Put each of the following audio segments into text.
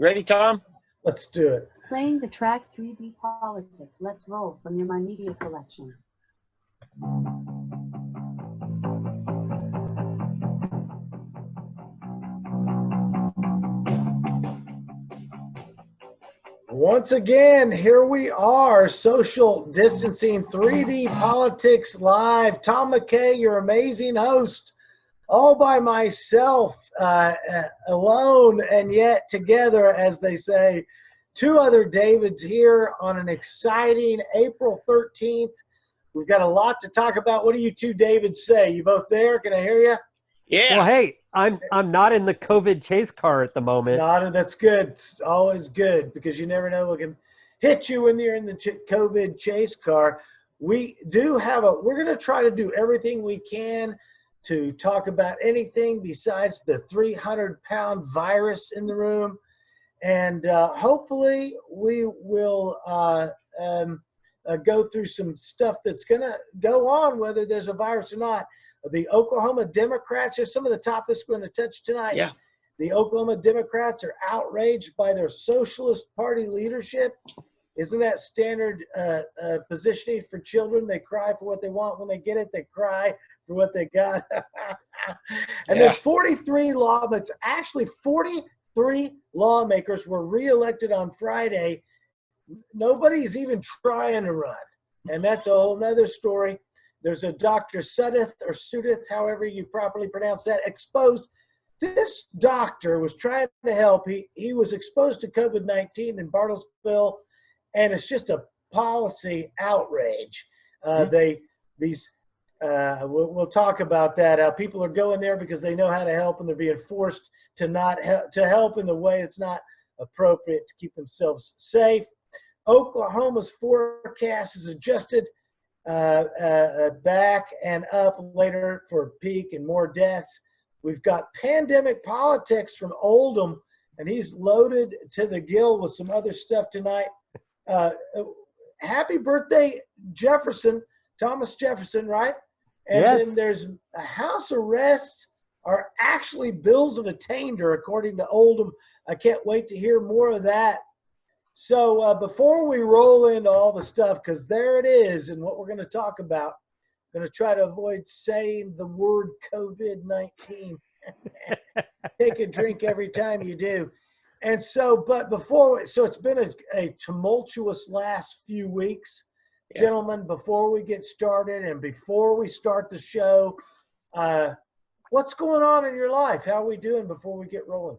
Ready, Tom? Let's do it. Playing the track 3D Politics. Let's roll from your My Media collection. Once again, here we are, social distancing 3D Politics Live. Tom McKay, your amazing host, all by myself, alone and yet together, as they say. Two other Davids here on an exciting April 13th. We've got a lot to talk about. What do you two Davids say? You both there? Can I hear you? Yeah. Well, hey, I'm not in the COVID chase car at the moment. That's good. It's always good because you never know what can hit you when you're in the COVID chase car. We're going to try to do everything we can to talk about anything besides the 300-pound virus in the room. And hopefully we will go through some stuff that's going to go on, whether there's a virus or not. The Oklahoma Democrats are some of the topics we're going to touch tonight. Yeah. The Oklahoma Democrats are outraged by their socialist party leadership. Isn't that standard positioning for children? They cry for what they want. When they get it, they cry for what they got. And then 43 lawmakers were reelected on Friday. Nobody's even trying to run. And that's a whole nother story. There's a Dr. Sudduth, however you properly pronounce that, exposed. This doctor was trying to help. He was exposed to COVID-19 in Bartlesville, and it's just a policy outrage. We'll talk about that. People are going there because they know how to help, and they're being forced to not help in the way it's not appropriate to keep themselves safe. Oklahoma's forecast is adjusted back and up later for peak and more deaths. We've got pandemic politics from Oldham, and he's loaded to the gill with some other stuff tonight. Happy birthday, Jefferson, Thomas Jefferson, right? And yes. Then there's house arrests are actually bills of attainder, according to Oldham. I can't wait to hear more of that. So before we roll into all the stuff, because there it is and what we're going to talk about, I'm going to try to avoid saying the word COVID-19. Take a drink every time you do. And so, so it's been a tumultuous last few weeks. Yeah. Gentlemen, before we get started and before we start the show, what's going on in your life? How are we doing before we get rolling?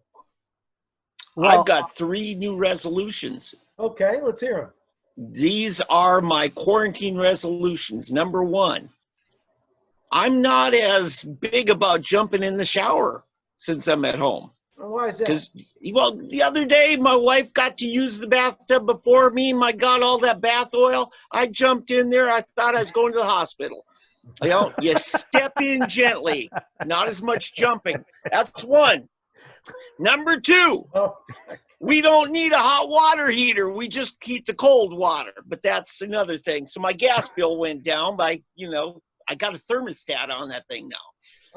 Well, I've got 3 new resolutions. Okay, let's hear them. These are my quarantine resolutions. Number 1, I'm not as big about jumping in the shower since I'm at home. Well, why is that? Because, the other day my wife got to use the bathtub before me. My God, all that bath oil. I jumped in there. I thought I was going to the hospital. You step in gently, not as much jumping. That's 1. Number 2, we don't need a hot water heater. We just heat the cold water, but that's another thing. So my gas bill went down by, I got a thermostat on that thing now.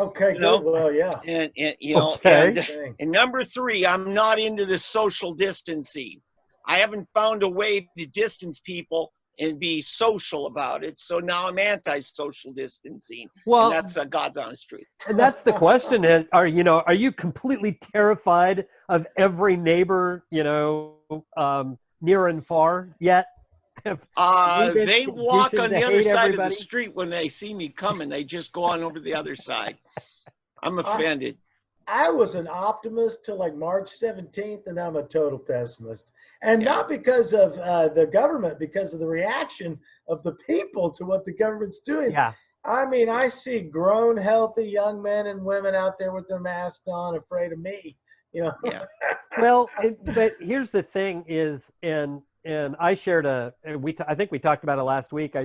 Okay, good. Well, yeah. And number 3, I'm not into the social distancing. I haven't found a way to distance people and be social about it. So now I'm anti-social distancing. Well, and that's God's honest truth. And that's the question. And are you completely terrified of every neighbor, near and far yet? They walk on the other side of the street when they see me coming. They just go on over the other side. I'm offended. I was an optimist till like March 17th, and I'm a total pessimist. And not because of the government, because of the reaction of the people to what the government's doing. Yeah. I mean, I see grown, healthy young men and women out there with their masks on, afraid of me. Yeah. Well, but here's the thing is, and I shared I think we talked about it last week.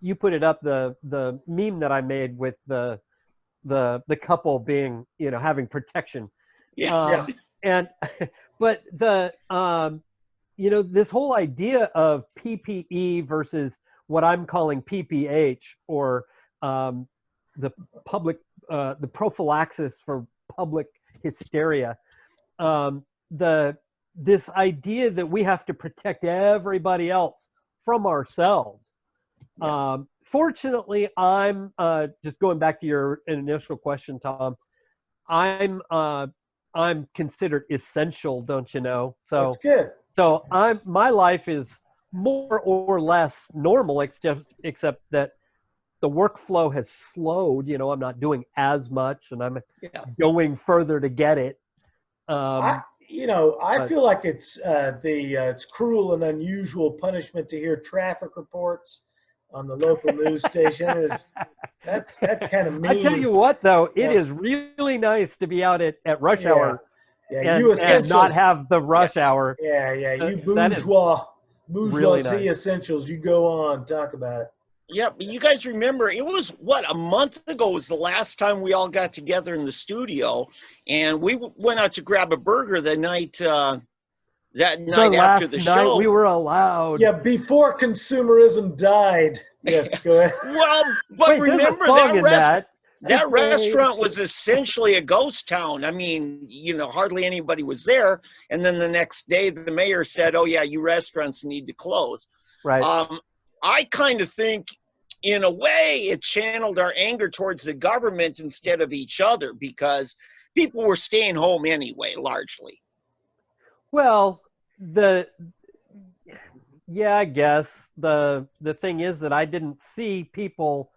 You put it up, the meme that I made with the couple being, having protection. Yes. But this whole idea of PPE versus what I'm calling PPH, or the prophylaxis for public hysteria. The this idea that we have to protect everybody else from ourselves. Yeah. Fortunately, I'm just going back to your initial question, Tom. I'm considered essential, don't you know? So That's good. so my life is more or less normal, except that the workflow has slowed. You know, I'm not doing as much, and I'm Yeah. going further to get it. I but- feel like it's cruel and unusual punishment to hear traffic reports on the local news station. That's kind of mean. I tell you what, though, it Yeah. is really nice to be out at rush Yeah. hour Yeah, you and essentials. not have the rush Yes. hour. Yeah, you That is bourgeoisie really nice. essentials. You go on, talk about it. Yeah, but you guys remember it was a month ago was the last time we all got together in the studio, and we went out to grab a burger the night after last the night show. we were allowed. Yeah, before consumerism died. Yes, go ahead. Well, but Wait, there's a remember song in that that. restaurant was essentially a ghost town. I mean, hardly anybody was there. And then the next day, the mayor said, "Oh yeah, you restaurants need to close." Right. I kind of think, in a way, it channeled our anger towards the government instead of each other, because people were staying home anyway, largely. Well, I guess the thing is that I didn't see people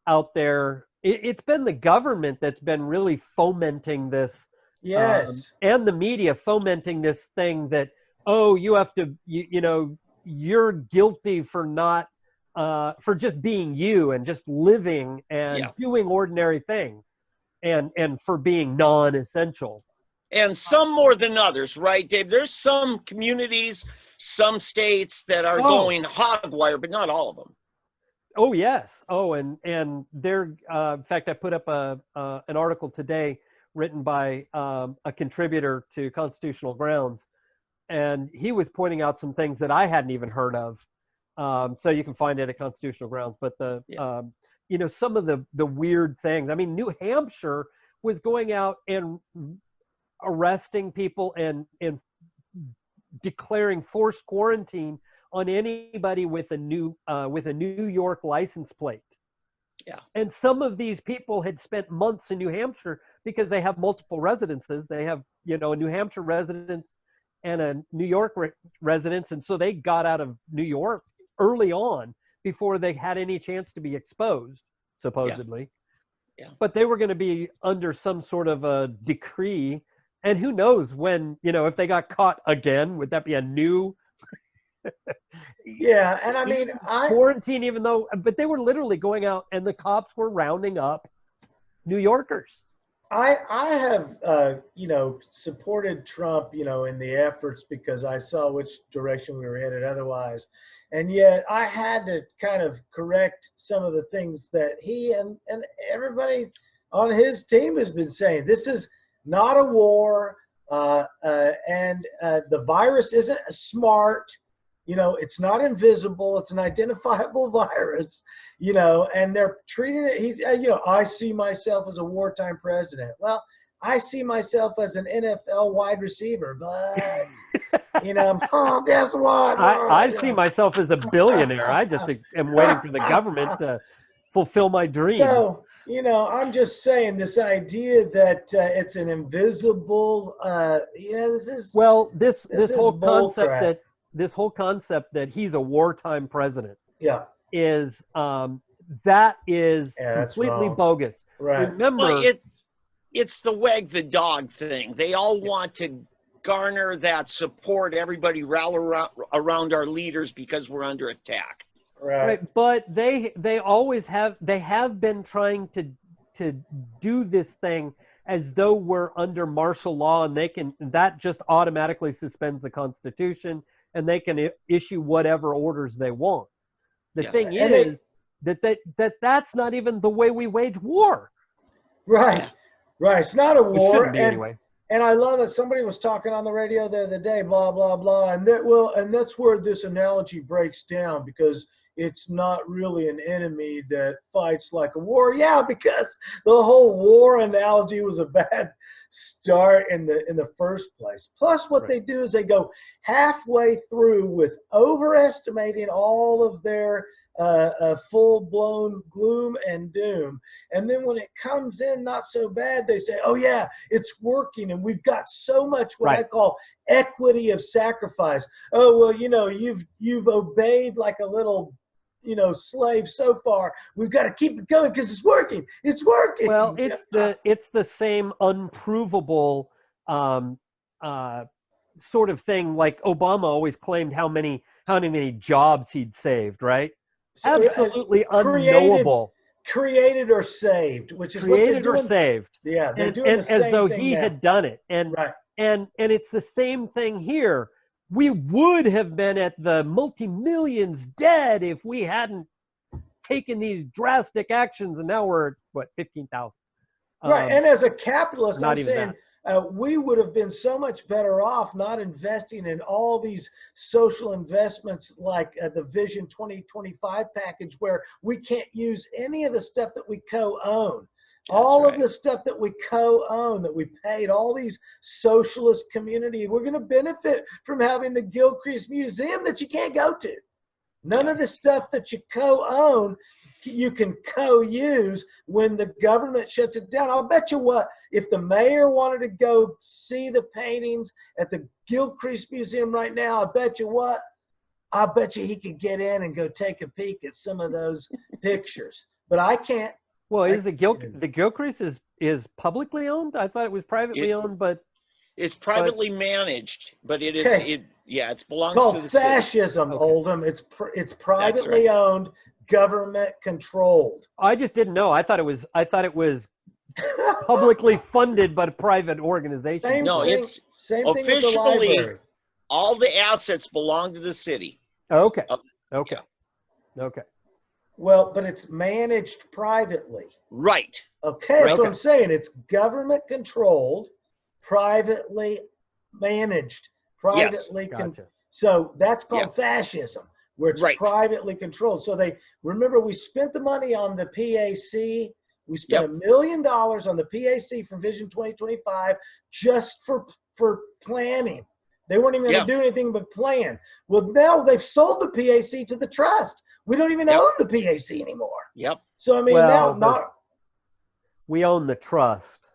out there. It's been the government that's been really fomenting this. Yes. And the media fomenting this thing that, oh, you have to, you're guilty for not, for just being you and just living and doing ordinary things and for being non-essential. And some more than others, right, Dave? There's some communities, some states that are going hog wire, but not all of them. Oh, yes. Oh, and there, in fact, I put up an article today written by a contributor to Constitutional Grounds, and he was pointing out some things that I hadn't even heard of. So you can find it at Constitutional Grounds. But some of the weird things. I mean, New Hampshire was going out and arresting people and declaring forced quarantine on anybody with a New York license plate. Yeah. And some of these people had spent months in New Hampshire because they have multiple residences. They have, a New Hampshire residence and a New York residence. And so they got out of New York early on before they had any chance to be exposed, supposedly. Yeah. But they were going to be under some sort of a decree. And who knows when, if they got caught again, would that be a new Yeah, and I mean, quarantine, but they were literally going out and the cops were rounding up New Yorkers. I have, supported Trump, in the efforts because I saw which direction we were headed otherwise. And yet I had to kind of correct some of the things that he and everybody on his team has been saying. This is not a war, and the virus isn't smart. It's not invisible. It's an identifiable virus, and they're treating it. He's, I see myself as a wartime president. Well, I see myself as an NFL wide receiver, but, guess what? I see myself as a billionaire. I just am waiting for the government to fulfill my dream. So, I'm just saying this idea that it's an invisible, this is. Well, this whole bull concept crap. This whole concept that he's a wartime president is that is completely bogus. Right. Remember, Well, it's the wag the dog thing. They all want to garner that support. Everybody rally around our leaders because we're under attack. Right. But they have been trying to do this thing as though we're under martial law, and that just automatically suspends the Constitution, and they can issue whatever orders they want. The thing is that's not even the way we wage war. Right. Yeah. Right. It's not a It war. shouldn't be anyway. And I love it. Somebody was talking on the radio the other day, blah, blah, blah. And that's where this analogy breaks down, because it's not really an enemy that fights like a war. Yeah, because the whole war analogy was a bad start in the first place. Plus, what they do is they go halfway through with overestimating all of their full-blown gloom and doom, and then when it comes in not so bad, they say, "Oh yeah, it's working, and we've got so much what I call equity of sacrifice." Oh well, you've obeyed like a little slave so far. We've got to keep it going because it's working. It's working. Well, it's the same unprovable sort of thing. Like Obama always claimed how many jobs he'd saved, right? So, absolutely unknowable. Created or saved, which is created what or saved. Yeah, they're doing the same as though thing he now. had done it, and it's the same thing here. We would have been at the multi-millions dead if we hadn't taken these drastic actions, and now we're at 15,000. Right, and as a capitalist, not I'm even saying we would have been so much better off not investing in all these social investments like the Vision 2025 package, where we can't use any of the stuff that we co-own. All of the stuff that we co-own, that we paid, all these socialist community, we're going to benefit from having the Gilcrease Museum that you can't go to. None of the stuff that you co-own, you can co-use when the government shuts it down. I'll bet you what, if the mayor wanted to go see the paintings at the Gilcrease Museum right now, I bet you he could get in and go take a peek at some of those pictures. But I can't. Well, the Gilcrease is publicly owned? I thought it was privately owned, but it's privately managed, but it is it belongs to the fascism, city. Oldham. It's privately owned, government controlled. I just didn't know. I thought it was publicly funded by a private organization. Same thing with the library. All the assets belong to the city. Okay. Okay. Well, but it's managed privately. Right. Okay, that's what I'm saying. It's government controlled, privately managed, privately. So that's called fascism, where it's privately controlled. So remember, we spent the money on the PAC. We spent $1 million on the PAC from Vision 2025 just for planning. They weren't even going to do anything but plan. Well, now they've sold the PAC to the trust. We don't even own the PAC anymore. Yep. So I mean, we own the trust.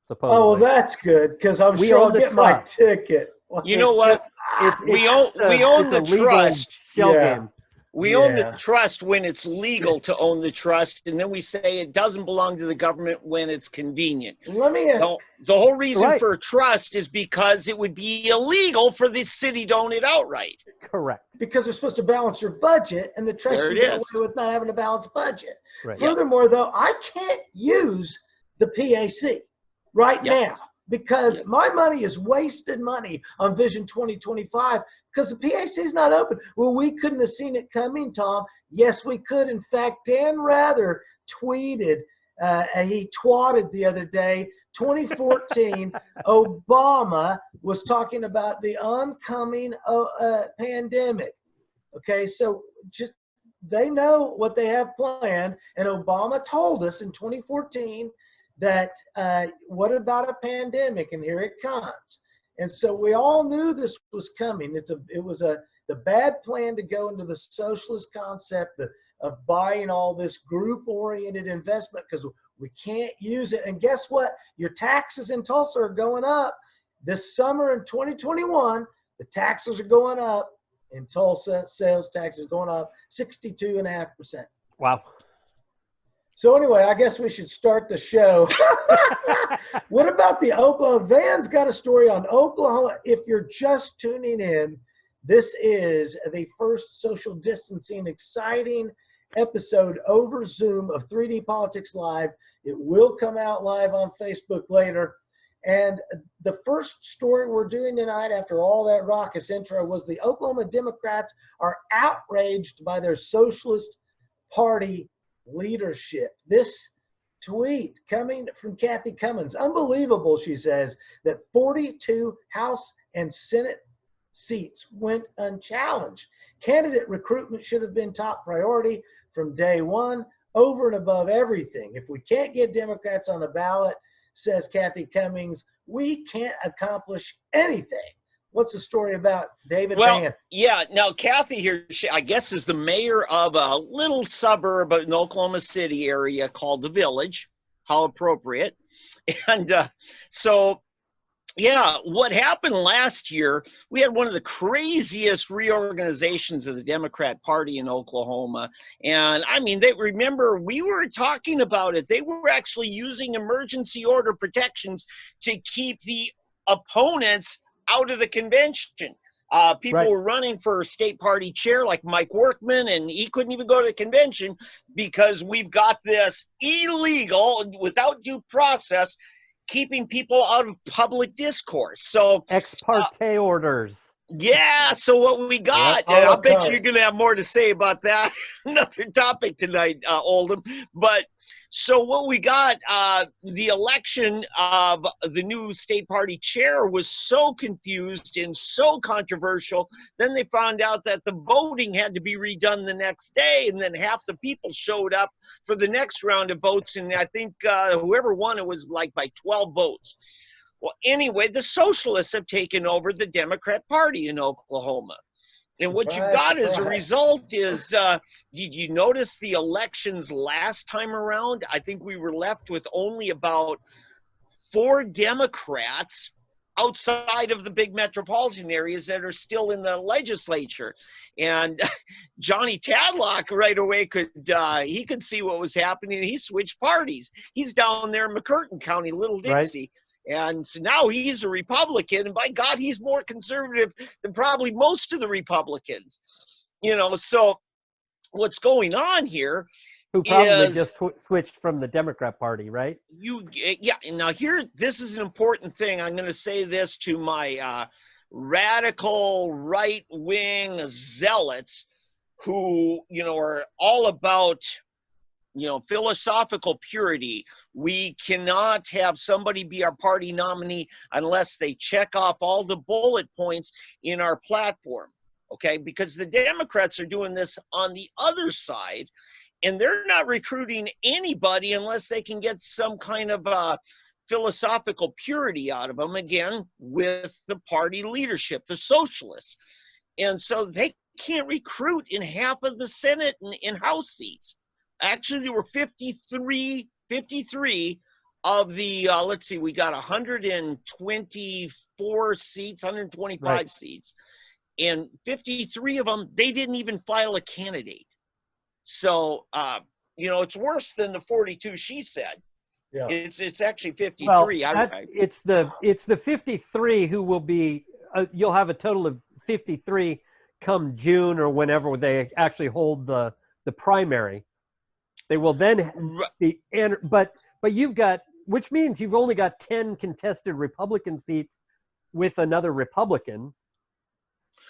Supposedly. Oh, well, that's good, because I'm sure I'll get my ticket. You know what? We own the trust. Game. We own the trust when it's legal to own the trust, and then we say it doesn't belong to the government when it's convenient. The whole reason for a trust is because it would be illegal for the city to own it outright. Correct. Because they're supposed to balance your budget, and the trust can get away with not having a balanced budget. Right. Furthermore, though, I can't use the PAC now because my money is wasted money on Vision 2025 because the PAC is not open. Well, we couldn't have seen it coming, Tom. Yes, we could. In fact, Dan Rather tweeted, he twatted the other day, 2014, Obama was talking about the oncoming pandemic. Okay, so just they know what they have planned, and Obama told us in 2014 that what about a pandemic, and here it comes. And so we all knew this was coming. It was the bad plan to go into the socialist concept of buying all this group-oriented investment because we can't use it. And guess what? Your taxes in Tulsa are going up. This summer in 2021, the taxes are going up in Tulsa. Sales taxes going up 62.5%. Wow. So anyway, I guess we should start the show. What about the Oklahoma? Van's got a story on Oklahoma. If you're just tuning in, this is the first social distancing exciting episode over Zoom of 3D Politics Live. It will come out live on Facebook later. And the first story we're doing tonight after all that raucous intro was the Oklahoma Democrats are outraged by their Socialist Party leadership. This tweet coming from Kathy Cummins, unbelievable, she says, that 42 House and Senate seats went unchallenged. Candidate recruitment should have been top priority from day one, over and above everything. If we can't get Democrats on the ballot, says Kathy Cummings, we can't accomplish anything. What's the story about, David Van? Yeah. Now, Kathy here, I guess, is the mayor of a little suburb in Oklahoma City area called The Village. How appropriate. And so, yeah, what happened last year, we had one of the craziest reorganizations of the Democrat Party in Oklahoma. And I mean, remember, we were talking about it. They were actually using emergency order protections to keep the opponents out of the convention. People were running for state party chair like Mike Workman, and he couldn't even go to the convention because we've got this illegal, without due process, keeping people out of public discourse. So ex parte orders. Yeah, so what we got, I bet you're going to have more to say about that. Another topic tonight, Oldham. But so what we got, the election of the new state party chair was so confused and so controversial. Then they found out that the voting had to be redone the next day, and then half the people showed up for the next round of votes. And I think whoever won it was like by 12 votes. Well, anyway, the socialists have taken over the Democrat Party in Oklahoma. And what you got as a result is, did you notice the elections last time around? I think we were left with only about 4 Democrats outside of the big metropolitan areas that are still in the legislature. And Johnny Tadlock right away could see what was happening. He switched parties. He's down there in McCurtain County, Little Dixie. Right. And so now he's a Republican, and by God, he's more conservative than probably most of the Republicans. You know, so what's going on here who probably just switched from the Democrat Party, right? Yeah, and now here, this is an important thing. I'm going to say this to my radical right-wing zealots who, you know, are all about, you know, philosophical purity. We cannot have somebody be our party nominee unless they check off all the bullet points in our platform, okay? Because the Democrats are doing this on the other side, and they're not recruiting anybody unless they can get some kind of philosophical purity out of them, again, with the party leadership, the socialists. And so they can't recruit in half of the Senate and in House seats. Actually, there were 53 of the, let's see, we got 124 seats, 125 seats. And 53 of them, they didn't even file a candidate. So, you know, it's worse than the 42 she said. Yeah. It's actually 53. Well, it's the 53 who will be, you'll have a total of 53 come June or whenever they actually hold the primary. They will then be, but you've got, which means you've only got 10 contested Republican seats with another Republican.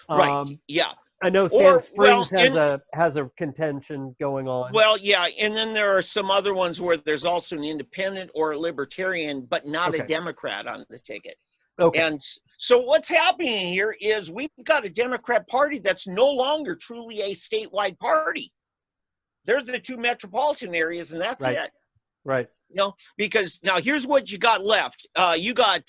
Right. Yeah. I know Sand Springs has a contention going on. Well, yeah, and then there are some other ones where there's also an independent or a libertarian, but not a Democrat on the ticket. Okay. And so what's happening here is we've got a Democrat Party that's no longer truly a statewide party. They're the 2 metropolitan areas, and that's it. Right. You know, because now here's what you got left. You got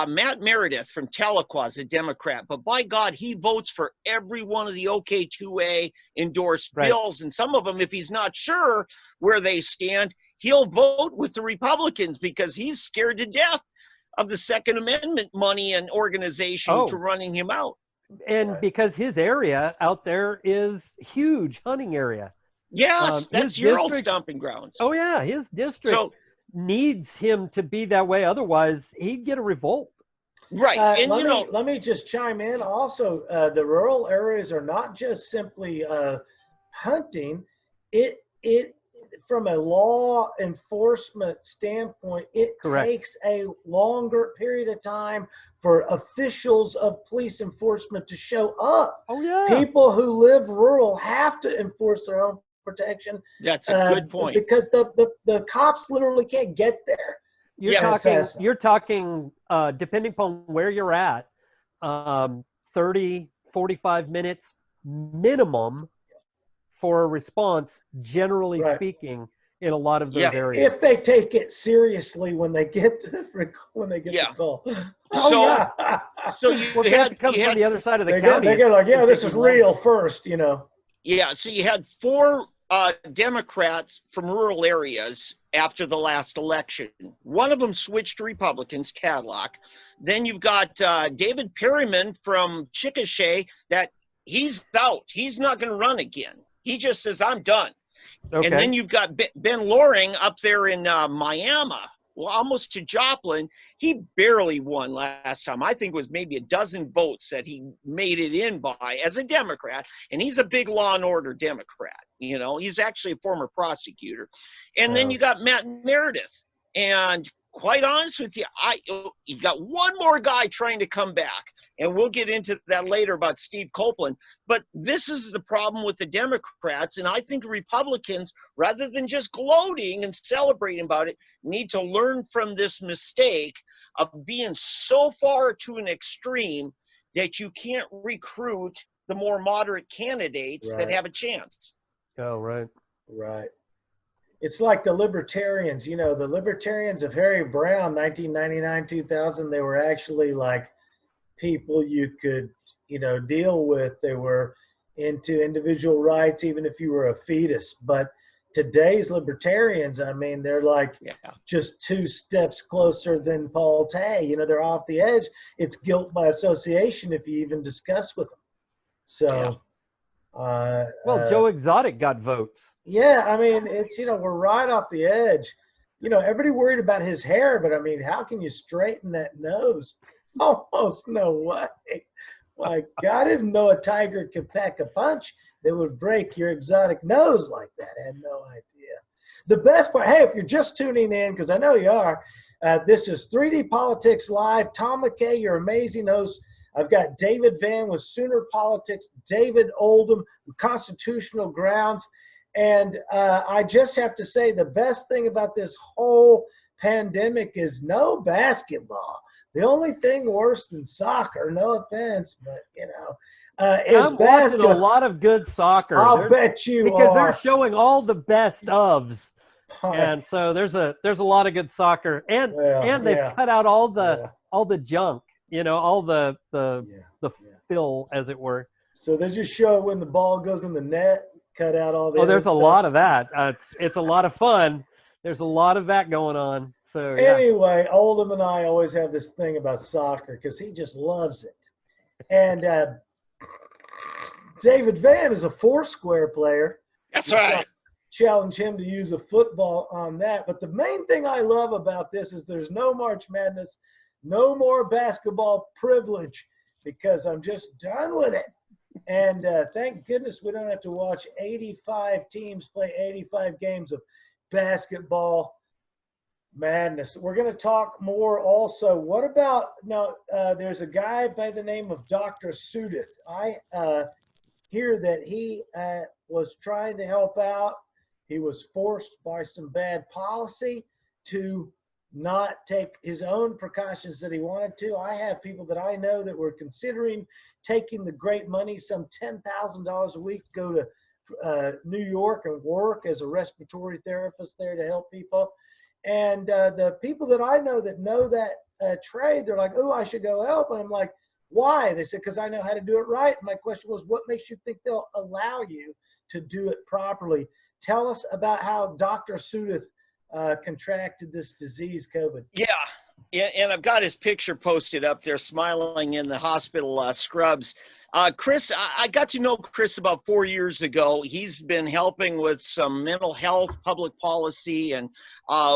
Matt Meredith from Tahlequah, a Democrat, but by God, he votes for every one of the OK2A endorsed bills, and some of them, if he's not sure where they stand, he'll vote with the Republicans because he's scared to death of the Second Amendment money and organization to running him out. And because his area out there is huge hunting area. Yes, that's your old stomping grounds. Oh, yeah, his district needs him to be that way. Otherwise, he'd get a revolt. Right. And let me just chime in. Also, the rural areas are not just simply hunting. It from a law enforcement standpoint, it takes a longer period of time for officials of police enforcement to show up. Oh, yeah. People who live rural have to enforce their own protection. That's a good point. Because the cops literally can't get there. You're talking depending upon where you're at, 30, 45 minutes minimum for a response, generally speaking, in a lot of those Yeah. areas. If they take it seriously when they get Yeah. the call. So- yeah. So you Well, they have to had, come you from had the other side of the they county. get like, yeah, It this takes is you longer. real first, you know. Yeah, so you had 4 Democrats from rural areas after the last election. One of them switched to Republicans, Tadlock. Then you've got David Perryman from Chickasha that he's out. He's not going to run again. He just says, I'm done. Okay. And then you've got Ben Loring up there in Miami, well, almost to Joplin. He barely won last time. I think it was maybe a dozen votes that he made it in by as a Democrat. And he's a big law and order Democrat. You know, he's actually a former prosecutor. And then you got Matt Meredith. And quite honest with you, you got one more guy trying to come back. And we'll get into that later about Steve Copeland. But this is the problem with the Democrats. And I think Republicans, rather than just gloating and celebrating about it, need to learn from this mistake of being so far to an extreme that you can't recruit the more moderate candidates that have a chance. Oh, right. Right. It's like the libertarians, you know, the libertarians of Harry Brown, 1999, 2000, they were actually like people you could, you know, deal with. They were into individual rights, even if you were a fetus. But today's libertarians, I mean, they're like just 2 steps closer than Paul Tay. You know, they're off the edge. It's guilt by association if you even discuss with them. So, well, Joe Exotic got votes. Yeah, I mean, it's, you know, we're right off the edge. You know, everybody worried about his hair, but I mean, how can you straighten that nose? Almost no way. My God, I didn't know a tiger could pack a punch that would break your exotic nose like that. I had no idea. The best part, hey, if you're just tuning in, because I know you are, this is 3D Politics Live. Tom McKay, your amazing host. I've got David Vann with Sooner Politics, David Oldham with Constitutional Grounds. And I just have to say the best thing about this whole pandemic is no basketball. The only thing worse than soccer, no offense, but, you know, is I'm basketball. watching a lot of good soccer. I'll bet you because are. they're showing all the best ofs. And so there's a lot of good soccer. And they've cut out all the junk, you know, all the fill, as it were. So they just show when the ball goes in the net, cut out all the there's a stuff. lot of that. It's a lot of fun. There's a lot of that going on. So anyway, Oldham and I always have this thing about soccer because he just loves it. And David Vann is a Foursquare player. That's right. Challenge him to use a football on that. But the main thing I love about this is there's no March Madness, no more basketball privilege, because I'm just done with it. And thank goodness we don't have to watch 85 teams play 85 games of basketball madness. We're going to talk more also. What about, now, there's a guy by the name of Dr. Sudduth. I hear that he was trying to help out. He was forced by some bad policy to not take his own precautions that he wanted to. I have people that I know that were considering taking the great money, some $10,000 a week, to go to New York and work as a respiratory therapist there to help people. And the people that I know that trade, they're like, oh, I should go help. And I'm like, why? They said, because I know how to do it right. And my question was, what makes you think they'll allow you to do it properly? Tell us about how Dr. Sudduth contracted this disease, COVID. Yeah, and I've got his picture posted up there, smiling in the hospital scrubs. Chris, I got to know Chris about 4 years ago. He's been helping with some mental health, public policy, and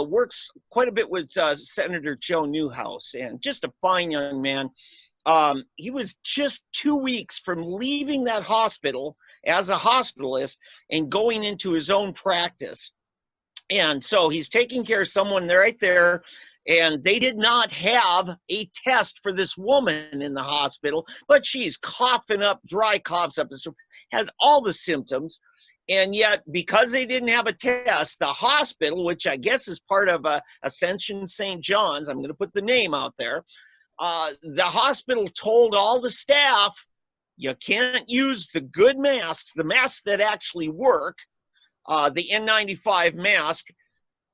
works quite a bit with Senator Joe Newhouse, and just a fine young man. He was just 2 weeks from leaving that hospital as a hospitalist and going into his own practice. And so he's taking care of someone right there, and they did not have a test for this woman in the hospital, but she's coughing up, dry coughs up, has all the symptoms. And yet, because they didn't have a test, the hospital, which I guess is part of Ascension St. John's, I'm going to put the name out there, the hospital told all the staff, you can't use the good masks, the masks that actually work. the N95 mask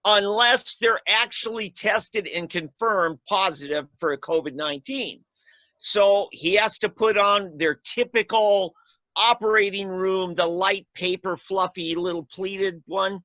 unless they're actually tested and confirmed positive for a COVID-19. So he has to put on their typical operating room, the light paper, fluffy little pleated one,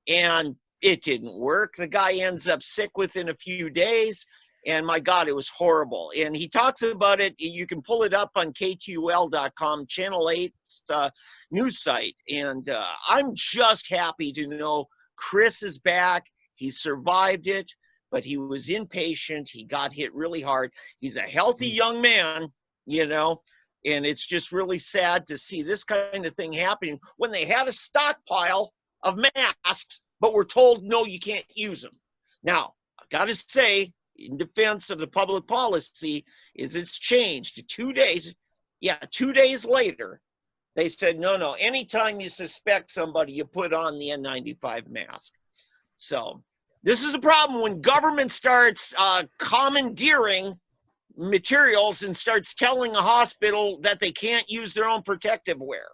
and it didn't work. The guy ends up sick within a few days, and my God, it was horrible. And he talks about it. You can pull it up on KTUL.com, Channel 8's news site. And I'm just happy to know Chris is back. He survived it, but he was inpatient. He got hit really hard. He's a healthy young man, you know, and it's just really sad to see this kind of thing happening when they had a stockpile of masks, but we're told, no, you can't use them. Now, I've got to say, in defense of the public policy, is it's changed. 2 days, 2 days later, they said, no, anytime you suspect somebody, you put on the N95 mask. So this is a problem when government starts commandeering materials and starts telling a hospital that they can't use their own protective wear.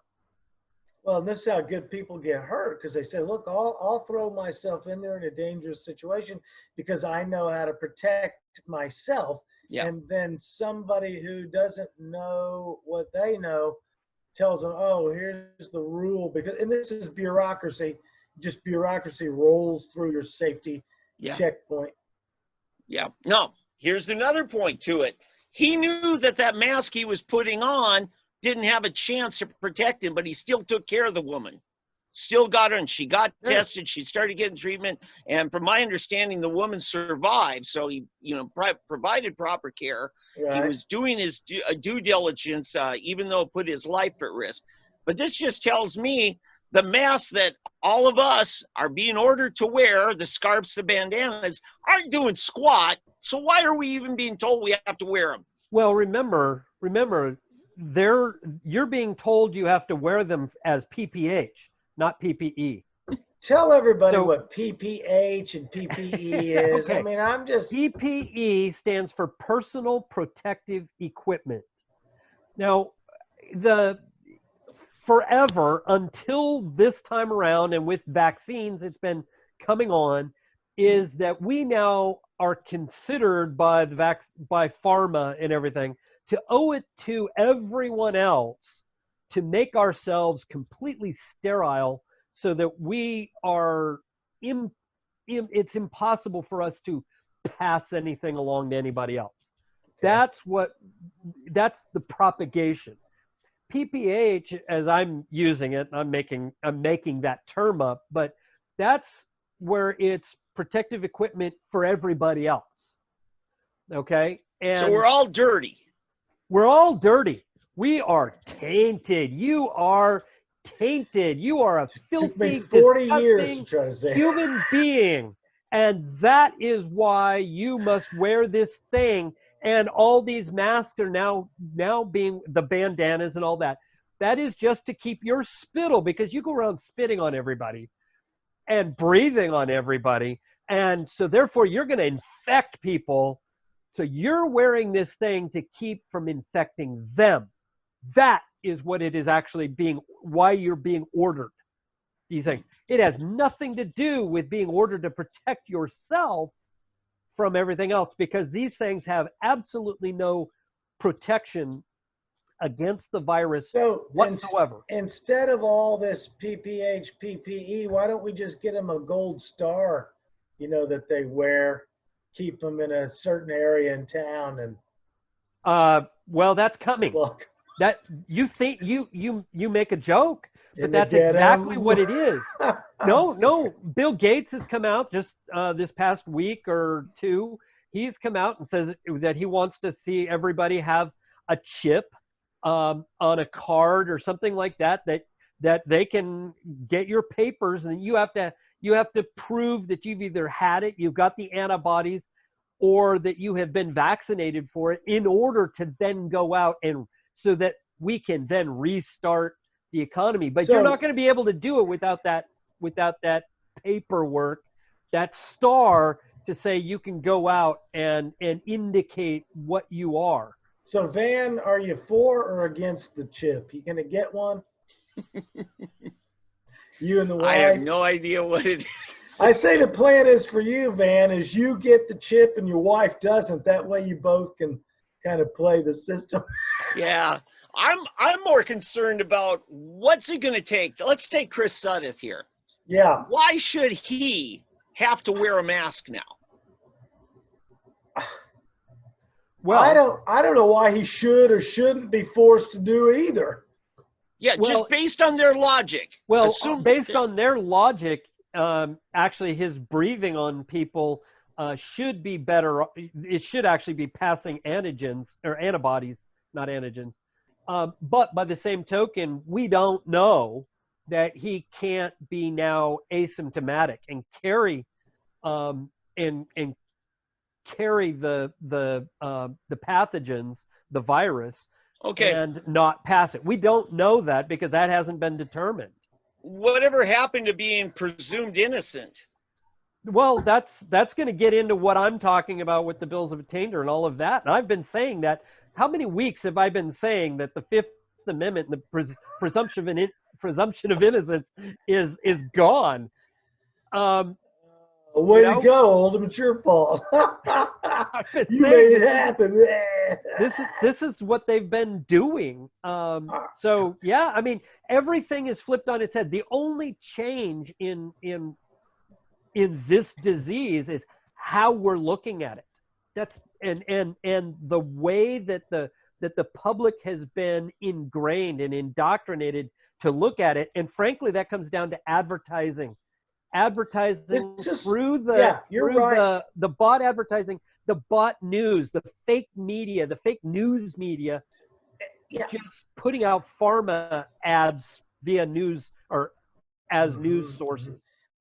Well, this is how good people get hurt, because they say, look, I'll throw myself in there in a dangerous situation because I know how to protect myself. Yeah. And then somebody who doesn't know what they know tells them, oh, here's the rule. And this is bureaucracy. Just bureaucracy rolls through your safety checkpoint. Yeah. No, here's another point to it. He knew that mask he was putting on didn't have a chance to protect him, but he still took care of the woman. Still got her, and she got tested. She started getting treatment, and from my understanding, the woman survived. So he, provided proper care. Right. He was doing his due diligence, even though it put his life at risk. But this just tells me the masks that all of us are being ordered to wear, the scarves, the bandanas, aren't doing squat. So why are we even being told we have to wear them? Well, remember, you're being told you have to wear them as PPH, not PPE. Tell everybody what PPH and PPE is. Okay. I mean, I'm just... PPE stands for personal protective equipment. Now, forever until this time around, and with vaccines, it's been coming on, is that we now are considered by pharma and everything to owe it to everyone else to make ourselves completely sterile so that we are it's impossible for us to pass anything along to anybody else. Okay. That's the propagation. PPH, as I'm using it, I'm making that term up, but that's where it's protective equipment for everybody else. Okay? And so we're all dirty. We're all dirty. We are tainted. You are tainted. You are a filthy, 40 years to try to say human being. And that is why you must wear this thing. And all these masks are now being the bandanas and all that. That is just to keep your spittle, because you go around spitting on everybody and breathing on everybody. And so therefore you're going to infect people. So you're wearing this thing to keep from infecting them. That is what it is actually why you're being ordered. These things. It has nothing to do with being ordered to protect yourself from everything else, because these things have absolutely no protection against the virus whatsoever. Instead of all this PPH, PPE, why don't we just get them a gold star, that they wear, keep them in a certain area in town? And well, that's coming. Look, that you think you make a joke, but that's exactly what it is. No, Bill Gates has come out just this past week or two. He's come out and says that he wants to see everybody have a chip on a card or something like that they can get your papers, and you have to prove that you've either had it, you've got the antibodies, or that you have been vaccinated for it in order to then go out, and so that we can then restart the economy. But you're not going to be able to do it without that paperwork, that star to say you can go out and indicate what you are. So Van, are you for or against the chip? You going to get one? You and the I have wife. no idea what it is. I say the plan is for you, Van, is you get the chip and your wife doesn't. That way you both can kind of play the system. Yeah. I'm more concerned about what's it going to take. Let's take Chris Sudduth here. Yeah. Why should he have to wear a mask now? Well, I don't know why he should or shouldn't be forced to do either. Yeah, Well, just based on their logic. well, Assume based on their logic, actually his breathing on people should be better. It should actually be passing antigens or antibodies, not antigens. But by the same token, we don't know that he can't be now asymptomatic and carry and carry the pathogens, the virus, okay, and not pass it. We don't know that because that hasn't been determined. whatever happened to being presumed innocent? Well, that's going to get into what I'm talking about with the bills of attainder and all of that. And I've been saying that. How many weeks have I been saying that the Fifth Amendment and the presumption of innocence is gone? Way to go, Oldham. It's your fault. You made it happen. This is what they've been doing. So yeah, I mean, everything is flipped on its head. The only change in this disease is how we're looking at it. That's and the way that the public has been ingrained and indoctrinated to look at it. And frankly, that comes down to advertising through the bot advertising, the bot news, the fake media, the fake news media, just putting out pharma ads via news or as news sources.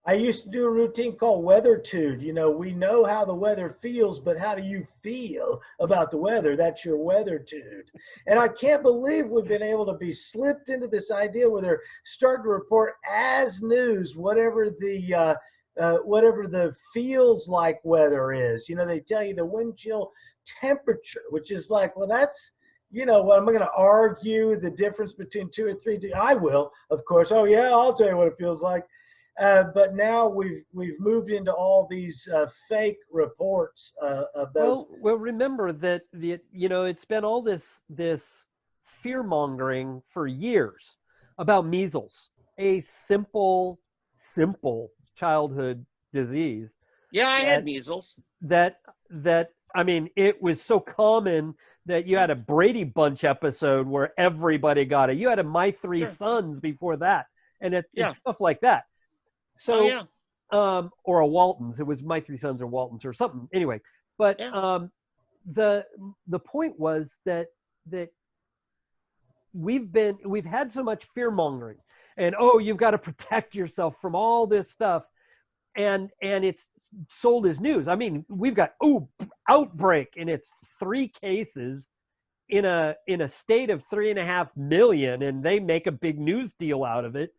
I used to do a routine called Weathertude. You know, we know how the weather feels, but how do you feel about the weather? That's your Weathertude. And I can't believe we've been able to be slipped into this idea where they're starting to report as news whatever the feels like weather is. You know, they tell you the wind chill temperature, which is like, well, that's, you know, what, am I going to argue the difference between 2 or 3? I will, of course. Oh yeah, I'll tell you what it feels like. But now we've moved into all these fake reports of those. Well, remember that it's been all this fear mongering for years about measles, a simple childhood disease. Yeah, I had measles. That I mean, it was so common that you had a Brady Bunch episode where everybody got it. You had a My Three Sons before that, and it's stuff like that. So, or a Waltons. It was My Three Sons or Waltons or something. Anyway, but the point was that we've had so much fear mongering, and you've got to protect yourself from all this stuff, and it's sold as news. I mean, we've got outbreak, and it's 3 cases in a state of 3.5 million, and they make a big news deal out of it.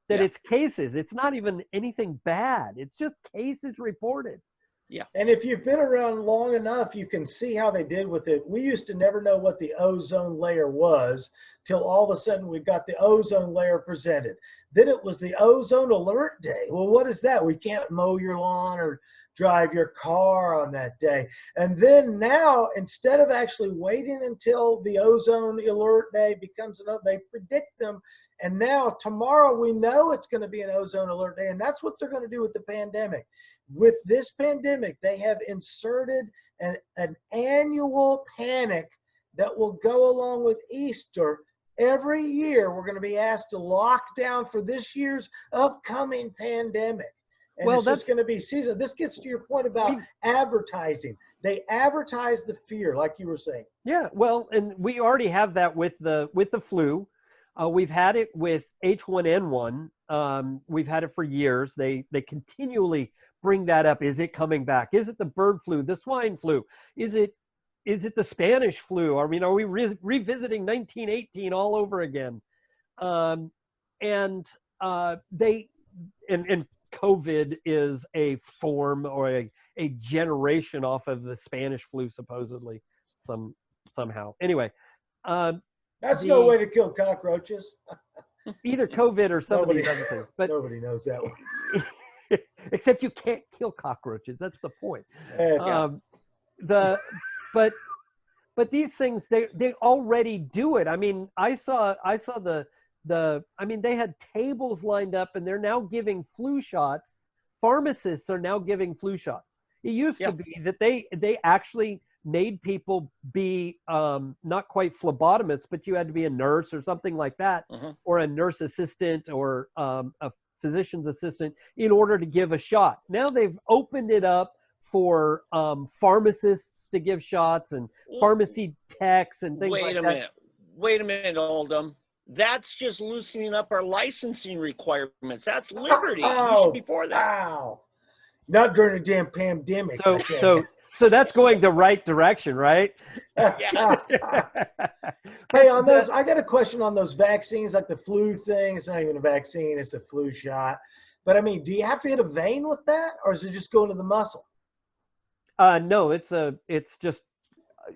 That it's cases. It's not even anything bad. It's just cases reported. Yeah. And if you've been around long enough, you can see how they did with it. We used to never know what the ozone layer was till all of a sudden we got the ozone layer presented. Then it was the ozone alert day. Well, what is that? We can't mow your lawn or drive your car on that day. And then now, instead of actually waiting until the ozone alert day becomes another, they predict them. And now tomorrow we know it's going to be an ozone alert day. And that's what they're going to do with the pandemic. With this pandemic, they have inserted an annual panic that will go along with Easter. Every year we're going to be asked to lock down for this year's upcoming pandemic. And it's just going to be season. This gets to your point about advertising. They advertise the fear, like you were saying. Yeah, well, and we already have that with the flu. We've had it with H1N1. We've had it for years. They continually bring that up. Is it coming back? Is it the bird flu, the swine flu? Is it the Spanish flu? I mean, are we revisiting 1918 all over again? And COVID is a form or a generation off of the Spanish flu, supposedly, somehow. Anyway. That's no way to kill cockroaches. either COVID or some of these other things. But nobody knows that one. except you can't kill cockroaches. That's the point. Yeah. But these things, they already do it. I mean, I saw I mean, they had tables lined up, and they're now giving flu shots. Pharmacists are now giving flu shots. It used to be that they actually made people be not quite phlebotomists, but you had to be a nurse or something like that, or a nurse assistant or a physician's assistant in order to give a shot. Now they've opened it up for pharmacists to give shots and pharmacy techs and things like that. Wait a minute, Oldham. That's just loosening up our licensing requirements. That's liberty. You should be for that. Wow. Not during a damn pandemic. So that's going the right direction, right? Yes. Hey, on those, I got a question on those vaccines, like the flu thing. It's not even a vaccine; it's a flu shot. But I mean, do you have to hit a vein with that, or is it just going to the muscle? No, it's just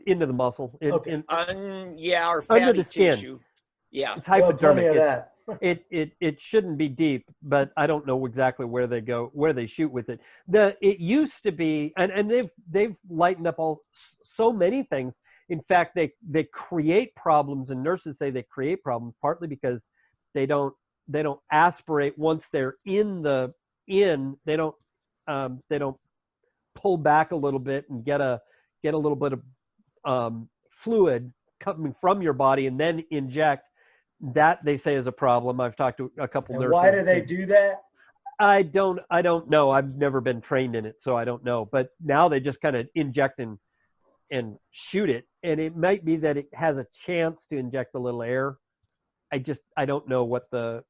into the muscle. Okay. Our fatty under the skin. tissue. Yeah. It's hypodermic. Plenty of that. It shouldn't be deep, but I don't know exactly where they shoot with it. It used to be, and they've lightened up so many things. In fact, they create problems, and nurses say they create problems partly because they don't aspirate once they're in. They don't pull back a little bit and get a little bit of fluid coming from your body and then inject. That they say is a problem. I've talked to a couple nurses. Why do they do that? I don't know. I've never been trained in it, so I don't know. But now they just kind of inject and shoot it, and it might be that it has a chance to inject a little air. I don't know what the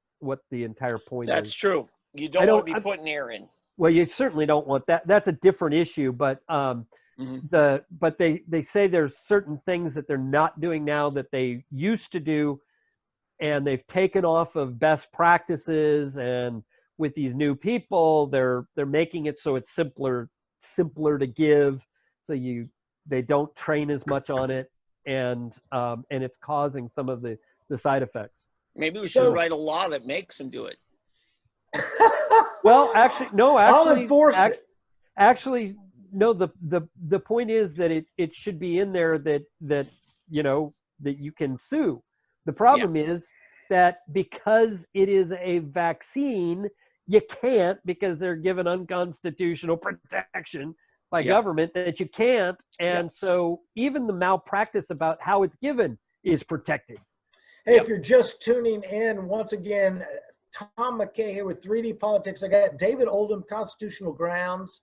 entire point is. That's true. You don't want to be putting air in. Well, you certainly don't want that. That's a different issue, but but they say there's certain things that they're not doing now that they used to do. And they've taken off of best practices, and with these new people, they're making it so it's simpler to give. So they don't train as much on it, and it's causing some of the side effects. Maybe we should write a law that makes them do it. Well, actually, no. I'll enforce it. Actually, no. The point is that it should be in there that that you can sue. The problem is that because it is a vaccine, you can't, because they're given unconstitutional protection by government that you can't. And so even the malpractice about how it's given is protected. Hey, if you're just tuning in, once again, Tom McKay here with 3D Politics. I got David Oldham, Constitutional Grounds,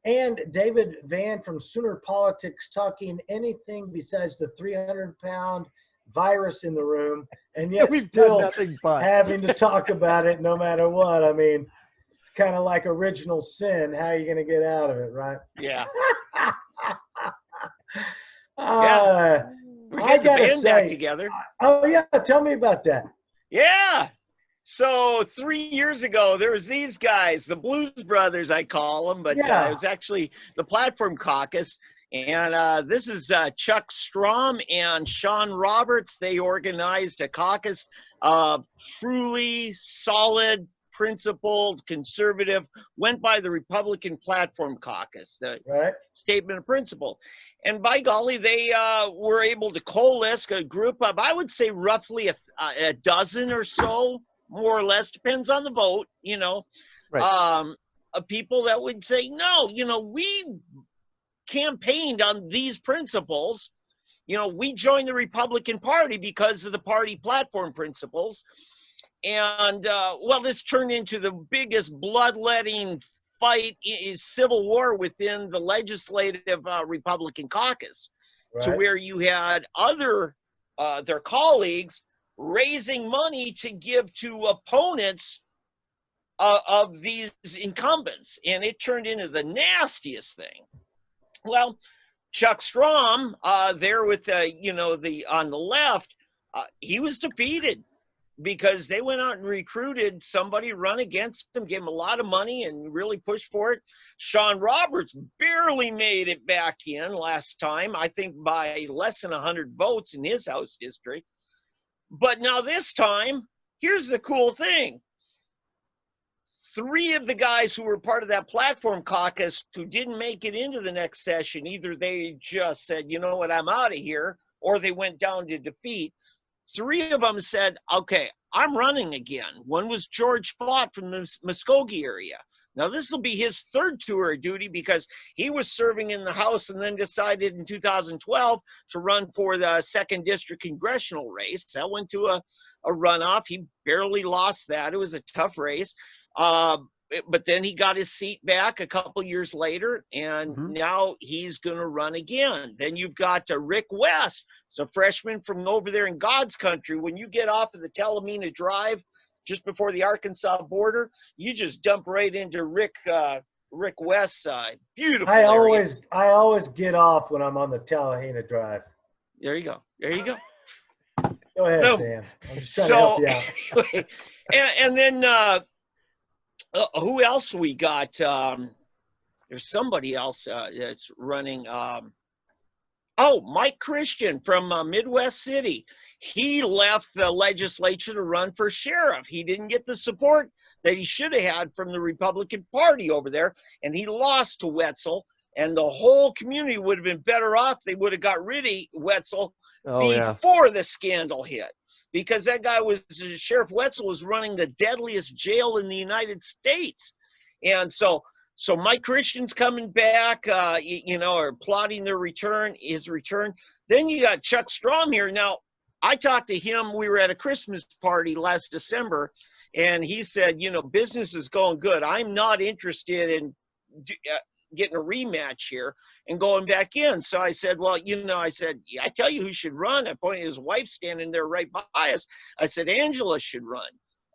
and David Van from Sooner Politics talking anything besides the 300-pound virus in the room, and yet We've still done nothing but having to talk about it no matter what. I mean, it's kind of like original sin. How are you going to get out of it, right? Yeah. We're getting the band back together. Oh, yeah. Tell me about that. Yeah. So 3 years ago, there was these guys, the Blues Brothers, I call them, but it was actually the Platform Caucus. And this is Chuck Strom and Sean Roberts. They organized a caucus of truly solid, principled, conservative, went by the Republican Platform Caucus, the statement of principle. And by golly, they were able to coalesce a group of, I would say, roughly a dozen or so, more or less, depends on the vote, of people that would say, no, we campaigned on these principles. We joined the Republican Party because of the party platform principles. And, this turned into the biggest bloodletting fight, is civil war within the legislative Republican caucus, to where you had their colleagues raising money to give to opponents of these incumbents. And it turned into the nastiest thing. Well, Chuck Strom, there with on the left, he was defeated because they went out and recruited somebody, run against him, gave him a lot of money, and really pushed for it. Sean Roberts barely made it back in last time, I think by less than 100 votes in his House district. But now this time, here's the cool thing. 3 of the guys who were part of that platform caucus who didn't make it into the next session, either they just said, you know what, I'm out of here, or they went down to defeat. 3 of them said, okay, I'm running again. One was George Fott from the Muskogee area. Now, this will be his 3rd tour of duty because he was serving in the House and then decided in 2012 to run for the 2nd District congressional race. That went to a runoff. He barely lost that. It was a tough race. But then he got his seat back a couple years later, and now he's going to run again. Then you've got Rick West, so a freshman from over there in God's country. When you get off of the Talamina Drive, just before the Arkansas border, you just dump right into Rick West's side. Beautiful. I always get off when I'm on the Tallahassee Drive. There you go. There you go. Go ahead, Dan. I'm just trying to help you out. Anyway, and then who else we got? There's somebody else that's running. Mike Christian from Midwest City. He left the legislature to run for sheriff. He didn't get the support that he should have had from the Republican Party over there, and he lost to Wetzel. And the whole community would have been better off. They would have got rid of Wetzel before the scandal hit. Because that guy Sheriff Wetzel was running the deadliest jail in the United States. And so Mike Christian's coming back, or plotting his return. Then you got Chuck Strom here. Now, I talked to him. We were at a Christmas party last December, and he said, business is going good. I'm not interested in getting a rematch here and going back in. So I said, well, I tell you who should run. I pointed his wife standing there right by us. I said, Angela should run.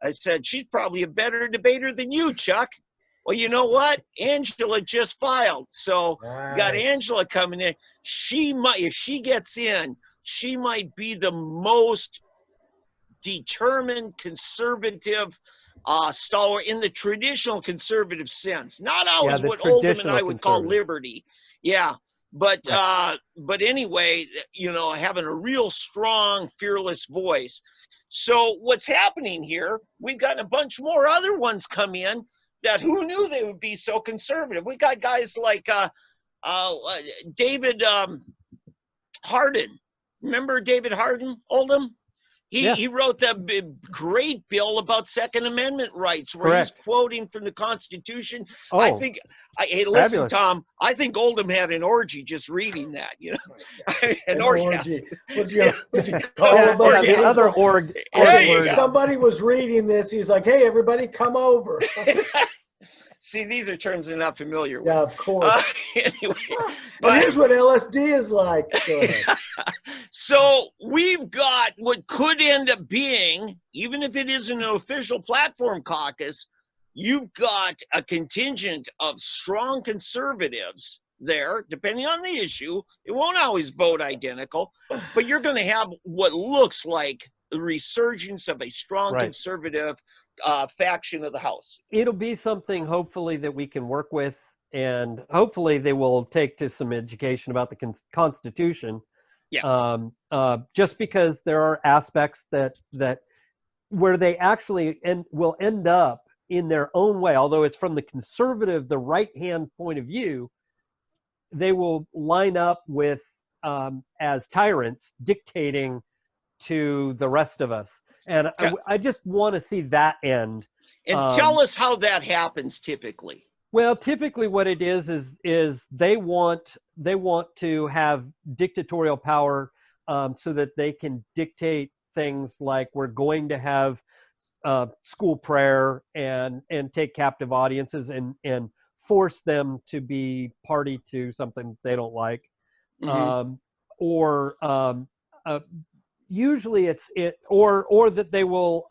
I said, she's probably a better debater than you, Chuck. Well, you know what? Angela just filed. So Nice. Got Angela coming in. She might, if she gets in, she might be the most determined conservative stalwart in the traditional conservative sense. Not always what Oldham and I would call liberty. Yeah. But anyway, having a real strong, fearless voice. So what's happening here, we've got a bunch more other ones come in that who knew they would be so conservative. We got guys like David Hardin. Remember David Hardin, Oldham? He wrote that great bill about Second Amendment rights where he's quoting from the Constitution. I think, hey, listen, fabulous. Tom, I think Oldham had an orgy just reading that, an orgy. What'd you call it? Other org. Somebody was reading this. He's like, hey, everybody come over. See, these are terms they're not familiar with. Yeah, of course. Anyway, but here's what LSD is like. So we've got what could end up being, even if it isn't an official platform caucus, you've got a contingent of strong conservatives there, depending on the issue. It won't always vote identical, but you're going to have what looks like a resurgence of a strong conservative faction of the House. It'll be something, hopefully, that we can work with, and hopefully they will take to some education about the Constitution. Yeah. Just because there are aspects that where they actually will end up in their own way, although it's from the right-hand point of view, they will line up with as tyrants dictating to the rest of us. And I just want to see that end. And tell us how that happens typically. Well, typically what it is they want to have dictatorial power so that they can dictate things like we're going to have school prayer and take captive audiences and force them to be party to something they don't like. Mm-hmm. Usually or that they will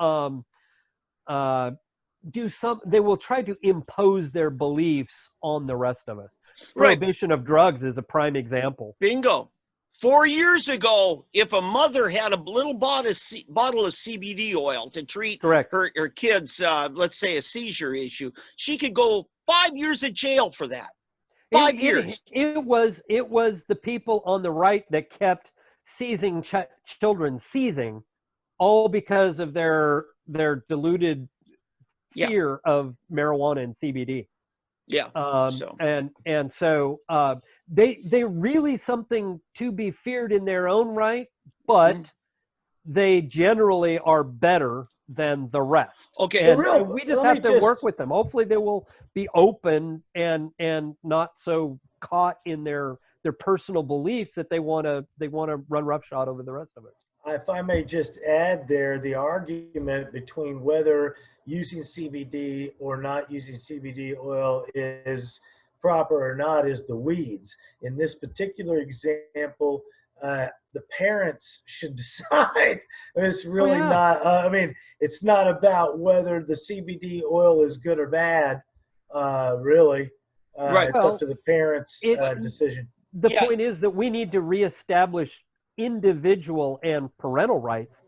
they will try to impose their beliefs on the rest of us. Prohibition of drugs is a prime example. Bingo. 4 years ago, if a mother had a little bottle of CBD oil to treat her kids, let's say a seizure issue, she could go 5 years in jail for that. 5 years. It was the people on the right that kept seizing children, all because of their their deluded Yeah. fear of marijuana and CBD. Yeah. So. And so they're really something to be feared in their own right, but they generally are better than the rest. Okay. And we just have to work with them. Hopefully they will be open and not so caught in their personal beliefs that they want to run roughshod over the rest of us. If I may just add there, the argument between whether using CBD or not using CBD oil is proper or not is the weeds. In this particular example, the parents should decide. It's really not, I mean, it's not about whether the CBD oil is good or bad, really. Right. It's up to the parents' decision. The point is that we need to reestablish individual and parental rights.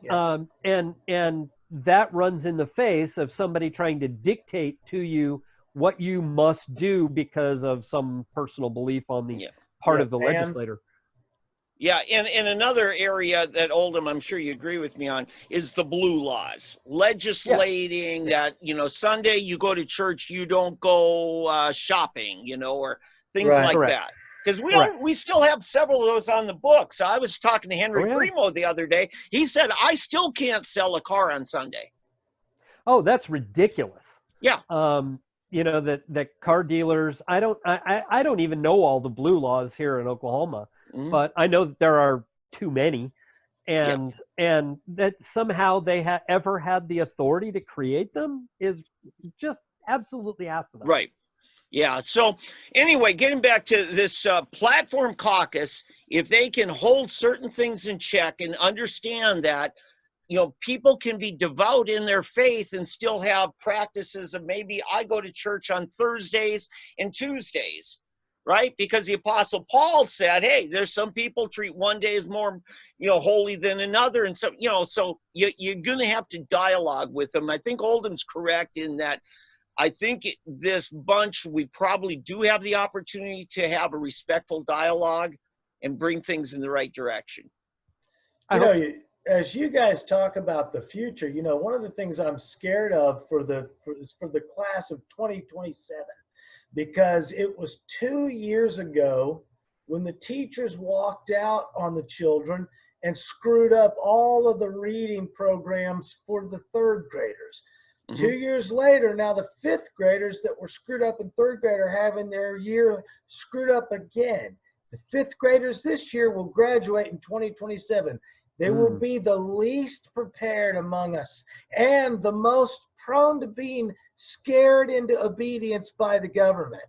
And that runs in the face of somebody trying to dictate to you what you must do because of some personal belief on the part of the legislator. Yeah, and another area that Oldham, I'm sure you agree with me on, is the blue laws. Legislating that, Sunday you go to church, you don't go shopping, or things like that. Because we still have several of those on the books. I was talking to Henry Grimo the other day. He said, I still can't sell a car on Sunday. Oh, that's ridiculous. Yeah. That car dealers, I don't even know all the blue laws here in Oklahoma, but I know that there are too many, and that somehow they ever had the authority to create them is just absolutely asinine. Right. Yeah. So anyway, getting back to this platform caucus, if they can hold certain things in check and understand that, people can be devout in their faith and still have practices of maybe I go to church on Thursdays and Tuesdays, right? Because the Apostle Paul said, hey, there's some people treat one day as more, holy than another. And so, so you're going to have to dialogue with them. I think Oldham's correct in that. I think this bunch, we probably do have the opportunity to have a respectful dialogue and bring things in the right direction. As you guys talk about the future, one of the things I'm scared of for the class of 2027, because it was 2 years ago when the teachers walked out on the children and screwed up all of the reading programs for the third graders. 2 years later, now the fifth graders that were screwed up in third grade are having their year screwed up again. The fifth graders this year will graduate in 2027. They will be the least prepared among us and the most prone to being scared into obedience by the government.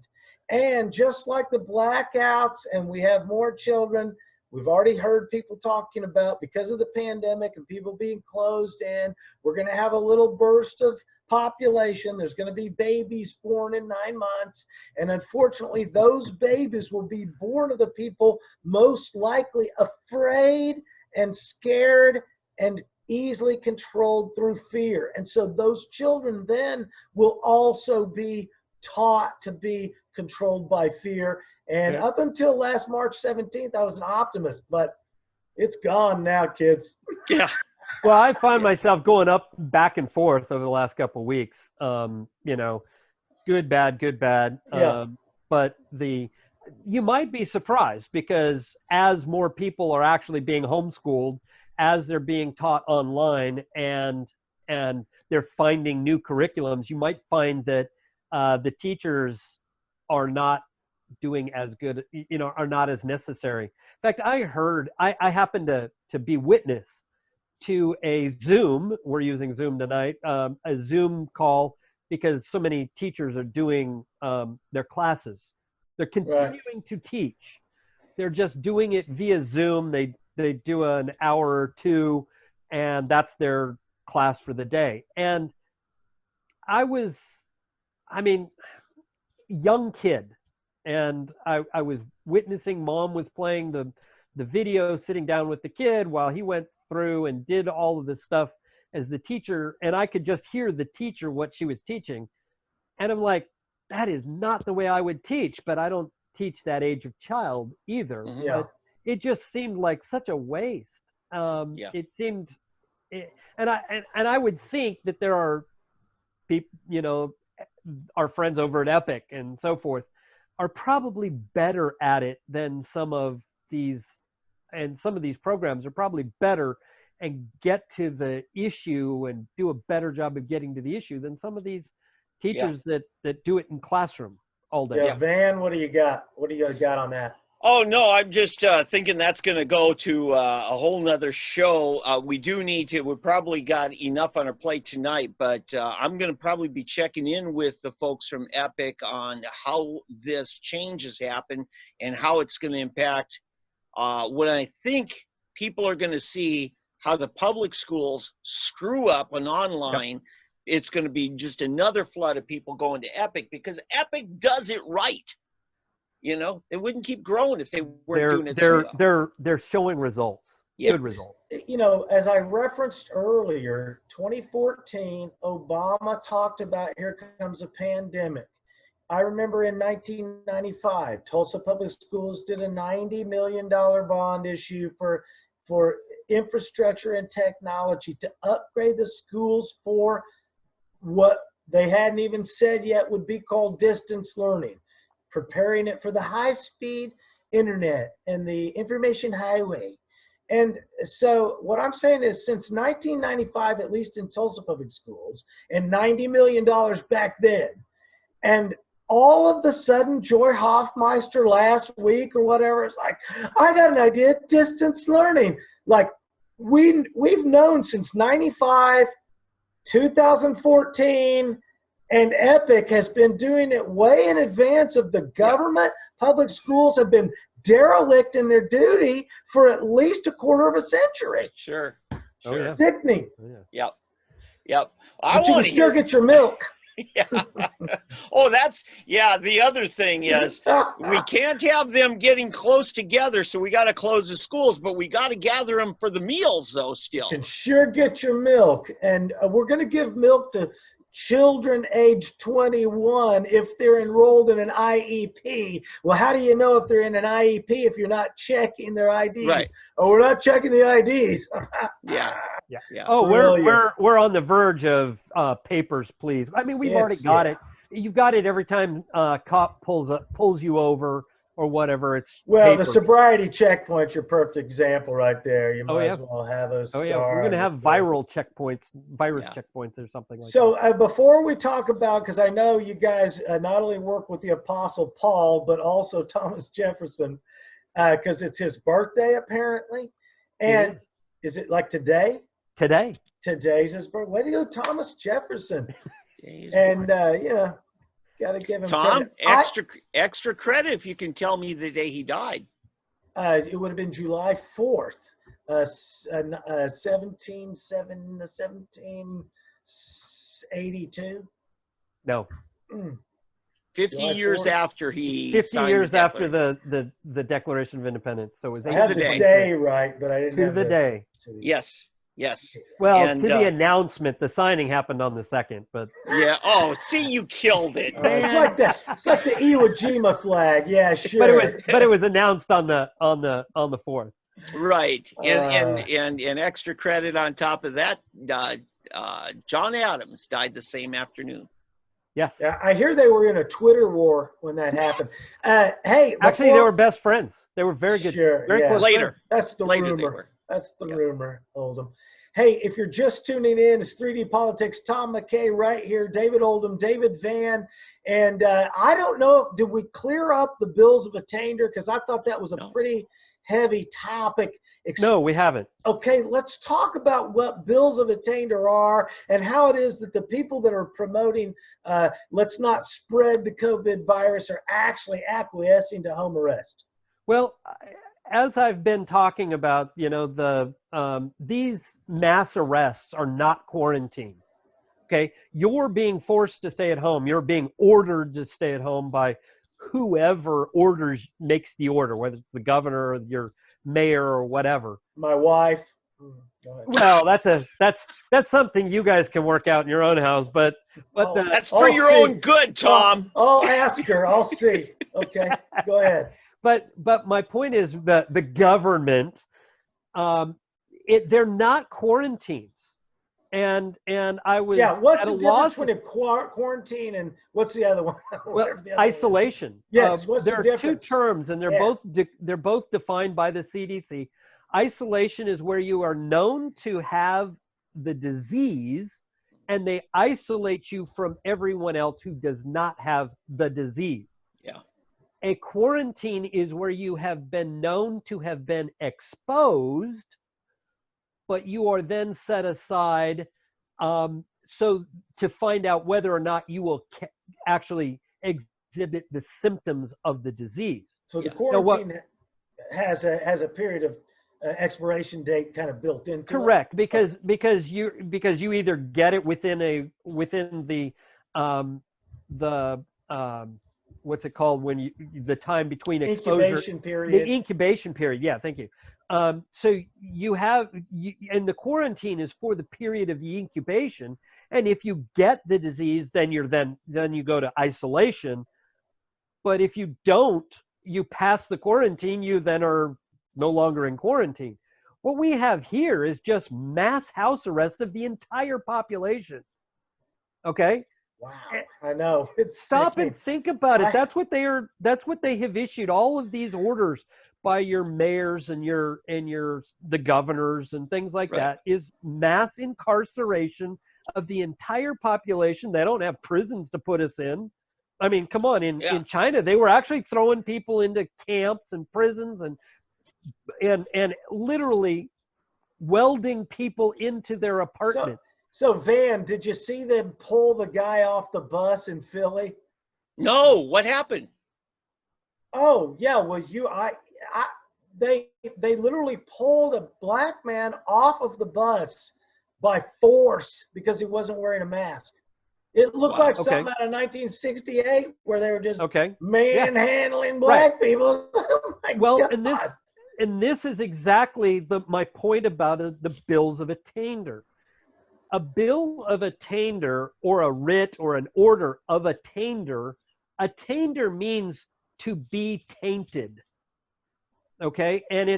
And just like the blackouts, and we have more children, we've already heard people talking about, because of the pandemic and people being closed in, we're going to have a little burst of population. There's going to be babies born in 9 months. And unfortunately, those babies will be born of the people most likely afraid and scared and easily controlled through fear. And so those children then will also be taught to be controlled by fear. And up until last March 17th, I was an optimist, but it's gone now, kids. Yeah. Well, I find myself going back and forth over the last couple of weeks. Good, bad. Yeah. But you might be surprised, because as more people are actually being homeschooled, as they're being taught online, and they're finding new curriculums, you might find that the teachers are not doing as good, are not as necessary. In fact, I happened to be witness to a Zoom, we're using Zoom tonight, a Zoom call, because so many teachers are doing their classes. They're continuing to teach. They're just doing it via Zoom. They do an hour or two, and that's their class for the day. And young kid, and I was witnessing mom was playing the video, sitting down with the kid while he went through and did all of this stuff as the teacher, and I could just hear the teacher, what she was teaching. And I'm like, that is not the way I would teach, but I don't teach that age of child either. Yeah. But it just seemed like such a waste. It seemed and I would think that there are people, our friends over at Epic and so forth are probably better at it than some of these programs are probably better and get to the issue and do a better job of getting to the issue than some of these teachers that do it in classroom all day. Yeah, Van, what do you got? What do you got on that? Oh, no, I'm just thinking that's going to go to a whole nother show. We probably got enough on our plate tonight, but I'm going to probably be checking in with the folks from Epic on how this change has happened and how it's going to impact when I think people are going to see how the public schools screw up on online. Yep. It's going to be just another flood of people going to Epic because Epic does it right. They wouldn't keep growing if they weren't doing it. They're showing results. Yeah. Good results. As I referenced earlier, 2014, Obama talked about here comes a pandemic. I remember in 1995, Tulsa Public Schools did a $90 million bond issue for infrastructure and technology to upgrade the schools for what they hadn't even said yet would be called distance learning, preparing it for the high-speed internet and the information highway. And so what I'm saying is since 1995, at least in Tulsa Public Schools, and $90 million back then, and all of the sudden, Joy Hoffmeister last week or whatever, it's like, I got an idea, distance learning. Like, we've known since 95, 2014, and Epic has been doing it way in advance of the government. Public schools have been derelict in their duty for at least a quarter of a century. Sure. Oh, yeah. Sickening. Yep. But you can still get your milk. Yeah. Oh, the other thing is we can't have them getting close together, so we got to close the schools, but we got to gather them for the meals, though, still. You can sure get your milk. And we're going to give milk to children age 21 if they're enrolled in an IEP. Well, how do you know if they're in an IEP if you're not checking their IDs? Right. Oh, we're not checking the IDs. Yeah. Oh, we're on the verge of papers, please. I mean, we've already got it. You've got it every time cop pulls you over or whatever. It's the sobriety checkpoint's your perfect example right there. You might as well have those. Oh yeah, we're gonna have viral checkpoints, checkpoints or something like that. So before we talk about, because I know you guys not only work with the Apostle Paul but also Thomas Jefferson, because it's his birthday apparently, and is it like today? Today's his birthday. Way to go, Thomas Jefferson. And got to give him Tom, extra credit if you can tell me the day he died. It would have been July 4th, 1782. No. 50 years after he 50 years after the Declaration of Independence. So it was I had the day right, but I didn't have the day. Yes. Well, to the announcement, the signing happened on the 2nd, but yeah. Oh, see, you killed it, man. It's like that. It's like the Iwo Jima flag. Yeah, sure. But it was announced on the 4th. Right, and extra credit on top of that. John Adams died the same afternoon. Yeah. I hear they were in a Twitter war when that happened. Hey, actually, they were best friends. They were very good. Sure, very close later. Friends. That's the rumor. That's the rumor, Oldham. Hey, if you're just tuning in, it's 3D Politics. Tom McKay right here, David Oldham, David Van. And I don't know, did we clear up the bills of attainder? Because I thought that was a pretty heavy topic. No, we haven't. Okay, let's talk about what bills of attainder are and how it is that the people that are promoting let's not spread the COVID virus are actually acquiescing to home arrest. Well, as I've been talking about, these mass arrests are not quarantines. Okay, you're being forced to stay at home. You're being ordered to stay at home by whoever makes the order, whether it's the governor or your mayor or whatever. My wife. Well, that's something you guys can work out in your own house, but that's for your own good, Tom. I'll ask her. I'll see. Okay, go ahead. But my point is that the government they're not quarantines. And I was what's at the a difference loss. between a quarantine and what's the other one? Well, isolation. Yes, what's the there are difference? two terms, and they're both defined by the CDC. Isolation is where you are known to have the disease, and they isolate you from everyone else who does not have the disease. Yeah. A quarantine is where you have been known to have been exposed, but you are then set aside so to find out whether or not you will actually exhibit the symptoms of the disease. So the quarantine has a period of expiration date kind of built into correct, it? because you either get it within the what's it called when the time between exposure, incubation period. The incubation period. Yeah, thank you. So and the quarantine is for the period of the incubation. And if you get the disease, then you go to isolation. But if you don't, you pass the quarantine, you then are no longer in quarantine. What we have here is just mass house arrest of the entire population. Okay? Wow, I know. Stop sickening. And think about it. That's what they have issued all of these orders by your mayors and the governors and things like that, is mass incarceration of the entire population. They don't have prisons to put us in. I mean, come on, in China, they were actually throwing people into camps and prisons and literally welding people into their apartment. So Van, did you see them pull the guy off the bus in Philly? No, what happened? Oh, yeah, well, they literally pulled a black man off of the bus by force because he wasn't wearing a mask. It looked like something out of 1968 where they were just manhandling black people. Oh and this is exactly my point about the bills of attainder. A bill of attainder or a writ or an order of attainder means to be tainted. Okay, and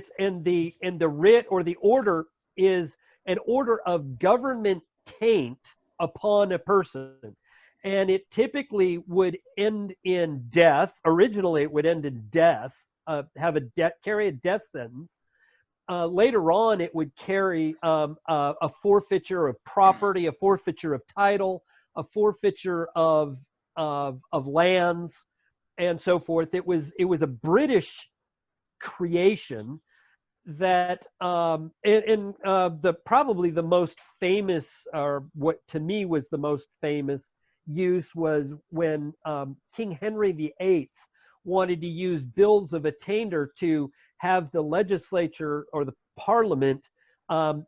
the writ or the order is an order of government taint upon a person, and it typically would end in death. Originally, it would end in death, carry a death sentence. Later on, it would carry a forfeiture of property, a forfeiture of title, a forfeiture of lands, and so forth. It was a British creation that probably the most famous, or what to me was the most famous use, was when King Henry VIII wanted to use bills of attainder to have the legislature or the parliament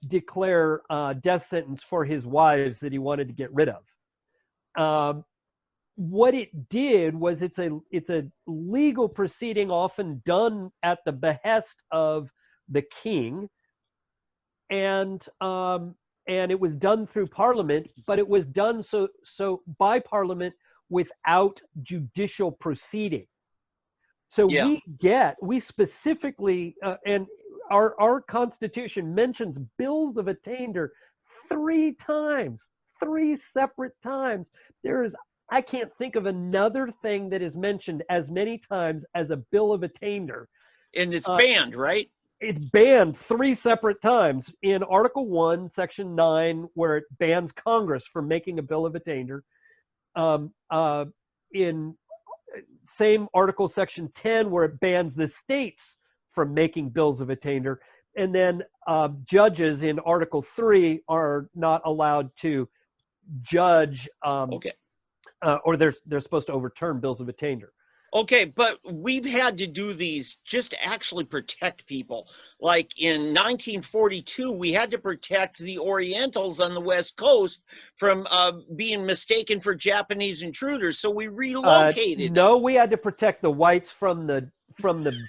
declare death sentence for his wives that he wanted to get rid of. What it did was it's a legal proceeding often done at the behest of the king, and it was done through parliament, but it was done so by parliament without judicial proceeding. So we specifically, and our Constitution mentions bills of attainder 3 times, 3 separate times. I can't think of another thing that is mentioned as many times as a bill of attainder. And it's banned, right? It's banned 3 separate times in Article 1, Section 9, where it bans Congress from making a bill of attainder. In same article, Section 10, where it bans the states from making bills of attainder. And then judges in Article 3 are not allowed to judge, or they're supposed to overturn bills of attainder. Okay, but we've had to do these just to actually protect people. Like in 1942, we had to protect the Orientals on the West Coast from being mistaken for Japanese intruders. So we relocated. No, we had to protect the whites from the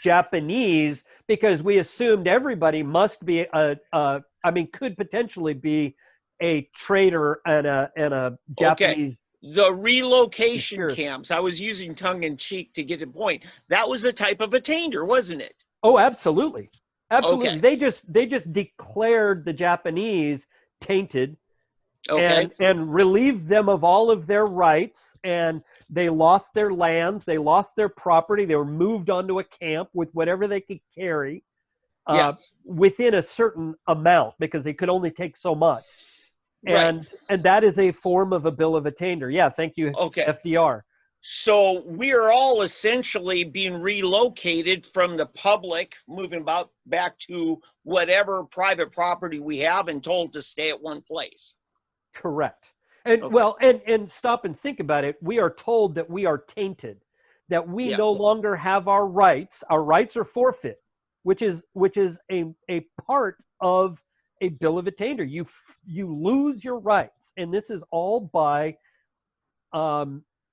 Japanese, because we assumed everybody must be could potentially be a traitor and a Japanese. The relocation camps, I was using tongue in cheek to get the point. That was a type of attainder, wasn't it? Oh, absolutely. Absolutely. Okay. They just declared the Japanese tainted Okay. and relieved them of all of their rights, and they lost their lands, they lost their property, they were moved onto a camp with whatever they could carry Yes. within a certain amount, because they could only take so much. Right. And that is a form of a bill of attainder. Yeah, thank you, Okay. FDR. So we are all essentially being relocated from the public, moving about back to whatever private property we have, and told to stay at one place. Correct. And Okay. well, and stop and think about it. We are told that we are tainted, that we Yeah. no longer have our rights. Our rights are forfeit, which is a part of a bill of attainder. You lose your rights, and this is all by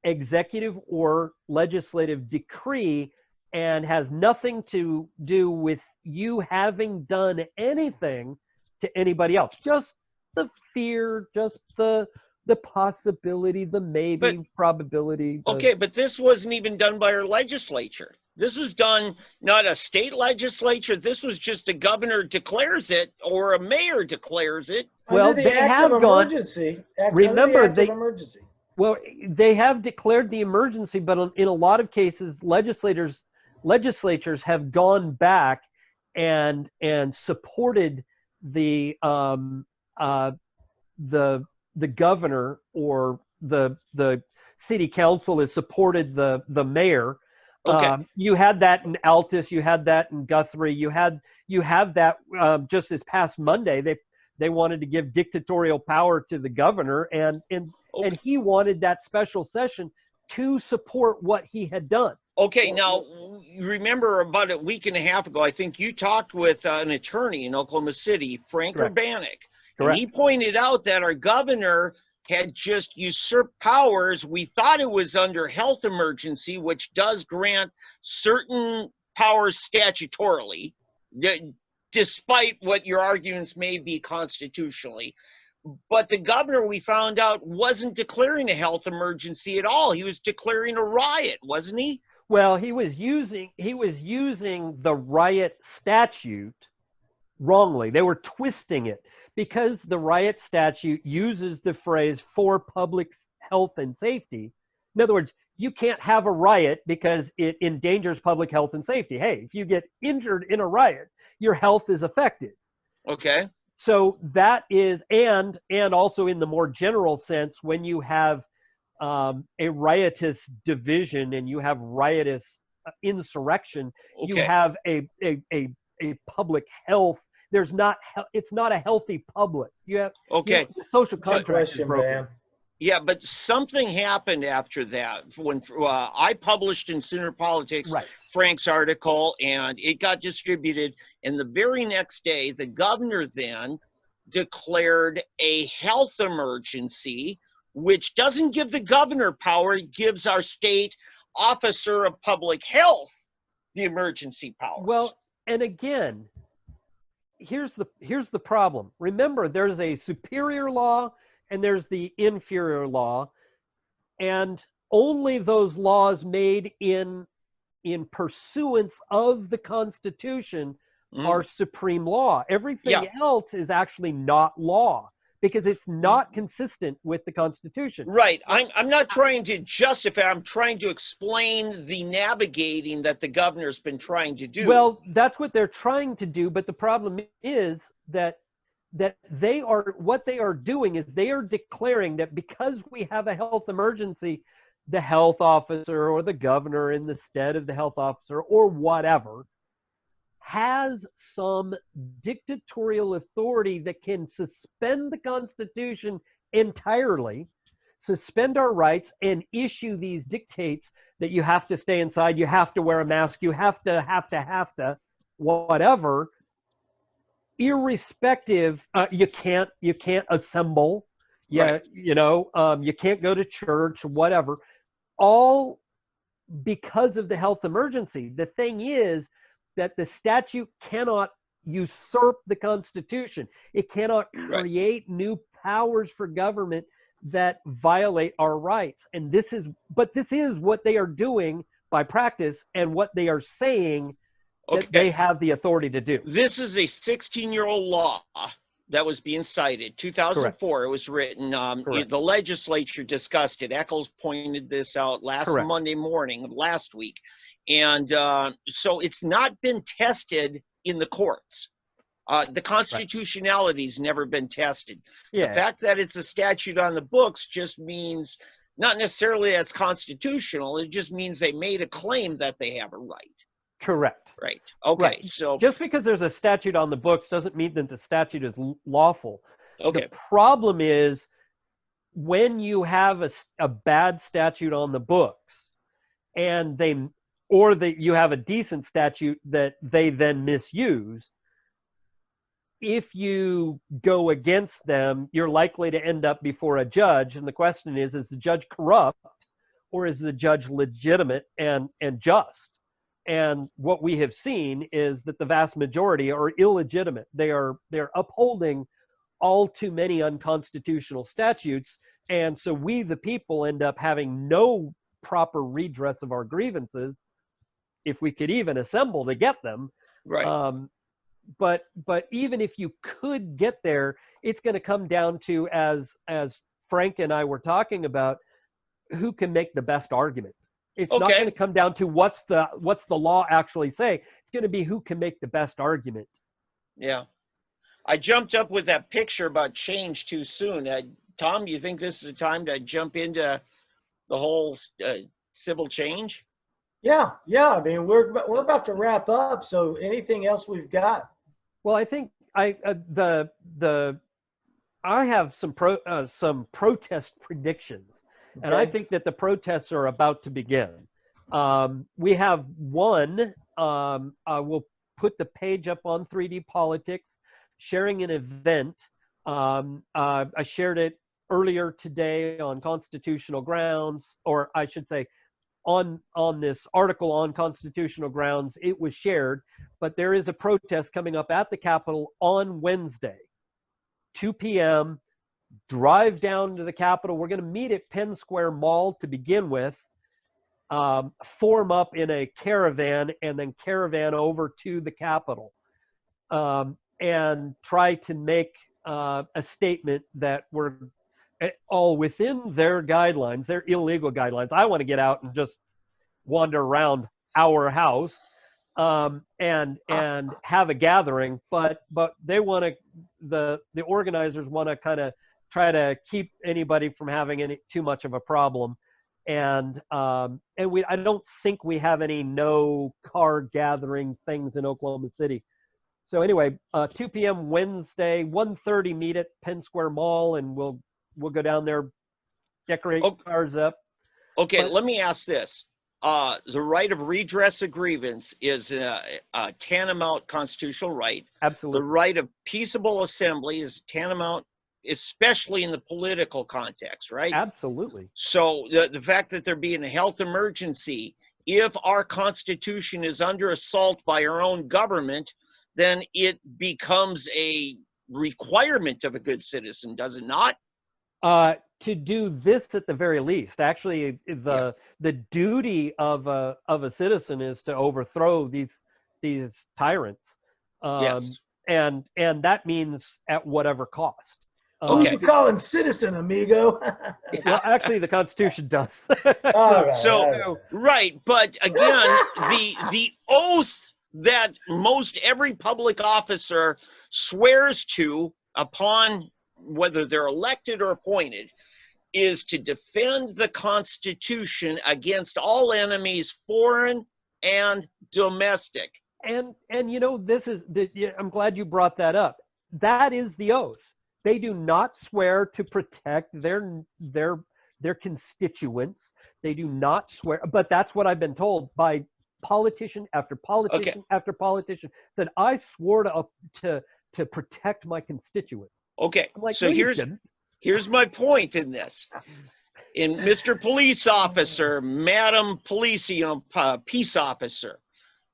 executive or legislative decree, and has nothing to do with you having done anything to anybody else. Just the fear, just the possibility, the maybe, But probability. okay, but this wasn't even done by our legislature. This was done not a state legislature. This was just a governor declares it or a mayor declares it. Well, Under the they act have of gone. emergency. Remember, under the act of emergency. Well, they have declared the emergency, but in a lot of cases, legislatures have gone back and supported the governor, or the city council has supported the mayor. Okay. You had that in Altus, you had that in Guthrie, you have that just this past Monday. They wanted to give dictatorial power to the governor, and he wanted that special session to support what he had done. Okay, now you remember about a week and a half ago, I think you talked with an attorney in Oklahoma City, Frank Correct. Urbanik, and Correct. he pointed out that our governor had just usurped powers. We thought it was under health emergency, which does grant certain powers statutorily, despite what your arguments may be constitutionally. But the governor, we found out, wasn't declaring a health emergency at all. He was declaring a riot, wasn't he? Well, he was using the riot statute wrongly. They were twisting it, because the riot statute uses the phrase "for public health and safety." In other words, you can't have a riot because it endangers public health and safety. Hey, if you get injured in a riot, your health is affected. Okay. So that is, and also in the more general sense, when you have a riotous division and you have riotous insurrection, Okay. you have a public health. It's not a healthy public. You have Okay. the social contract is Question, broken. man. Yeah, but something happened after that when I published in Sooner Politics Right. Frank's article, and it got distributed. And the very next day, the governor then declared a health emergency, which doesn't give the governor power. It gives our state officer of public health the emergency powers. Well, and again, here's the problem. Remember, there's a superior law and there's the inferior law, and only those laws made in pursuance of the Constitution are supreme law. Everything else is actually not law, because it's not consistent with the Constitution. Right. I'm not trying to justify. I'm trying to explain the navigating that the governor's been trying to do. Well, that's what they're trying to do, but the problem is that what they are doing is they are declaring that because we have a health emergency, the health officer or the governor in the stead of the health officer or whatever has some dictatorial authority that can suspend the Constitution entirely, suspend our rights, and issue these dictates that you have to stay inside, you have to wear a mask, you have to, whatever, irrespective. You can't assemble. Yeah, Right. You can't go to church, whatever. All because of the health emergency. The thing is that the statute cannot usurp the Constitution. It cannot create new powers for government that violate our rights. And this is what they are doing by practice, and what they are saying that they have the authority to do. This is a 16-year-old law that was being cited. 2004, it was written. The legislature discussed it. Eccles pointed this out last Monday morning of last week. And so it's not been tested in the courts. The constitutionality's never been tested. The fact that it's a statute on the books just means not necessarily that's constitutional. It just means they made a claim that they have a right. Correct. Right. Okay. Right. So just because there's a statute on the books doesn't mean that the statute is lawful. Okay. The problem is when you have a bad statute on the books and you have a decent statute that they then misuse, if you go against them, you're likely to end up before a judge. And the question is the judge corrupt or is the judge legitimate and just? And what we have seen is that the vast majority are illegitimate. They're upholding all too many unconstitutional statutes. And so we, the people, end up having no proper redress of our grievances, if we could even assemble to get them. Right. But even if you could get there, it's going to come down to, as Frank and I were talking about, who can make the best argument. It's not going to come down to what's the law actually say. It's going to be who can make the best argument. Yeah. I jumped up with that picture about change too soon. Tom, you think this is a time to jump into the whole civil change? Yeah. I mean, we're about to wrap up. So anything else we've got? Well, I think I have some protest predictions. Okay. And I think that the protests are about to begin. We have one, we'll put the page up on 3D Politics, sharing an event. I shared it earlier today on constitutional grounds, or I should say on this article on constitutional grounds, it was shared, but there is a protest coming up at the Capitol on Wednesday, 2 p.m., drive down to the Capitol. We're going to meet at Penn Square Mall to begin with, form up in a caravan, and then caravan over to the Capitol, and try to make a statement that we're all within their guidelines, their illegal guidelines. I want to get out and just wander around our house and have a gathering, but they want to, the organizers want to kind of try to keep anybody from having too much of a problem. And I don't think we have any no car gathering things in Oklahoma City. So anyway, 2 p.m. Wednesday, 1:30 meet at Penn Square Mall, and we'll go down there, decorate cars up. Okay, let me ask this. The right of redress of grievance is a tantamount constitutional right. Absolutely. The right of peaceable assembly is tantamount, especially in the political context, right? Absolutely. So the fact that there being a health emergency, if our Constitution is under assault by our own government, then it becomes a requirement of a good citizen, does it not? To do this at the very least. Actually, the duty of a citizen is to overthrow these tyrants. Yes. And that means at whatever cost. Who you calling citizen, amigo? Well, actually, the Constitution does. All right, so, right, but again, the oath that most every public officer swears to upon whether they're elected or appointed is to defend the Constitution against all enemies, foreign and domestic. And you know, I'm glad you brought that up. That is the oath. They do not swear to protect their constituents. They do not swear, but that's what I've been told by politician after politician after politician. Said, I swore to protect my constituents. Okay, like, so here's my point in this. In Mr. Police Officer, Madam Police, peace officer,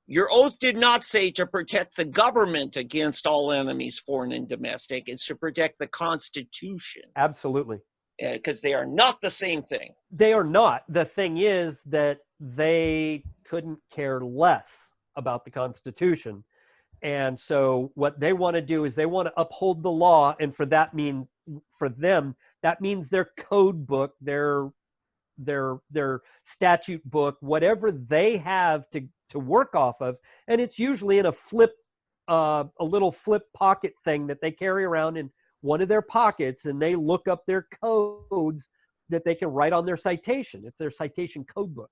your oath did not say to protect the government against all enemies, foreign and domestic. It's to protect the Constitution. Absolutely. Because they are not the same thing. They are not. The thing is that they couldn't care less about the Constitution. And so what they want to do is they want to uphold the law, and for them that means their code book, their statute book, whatever they have to work off of, and it's usually in a little flip pocket thing that they carry around in one of their pockets, and they look up their codes that they can write on their citation. It's their citation code book.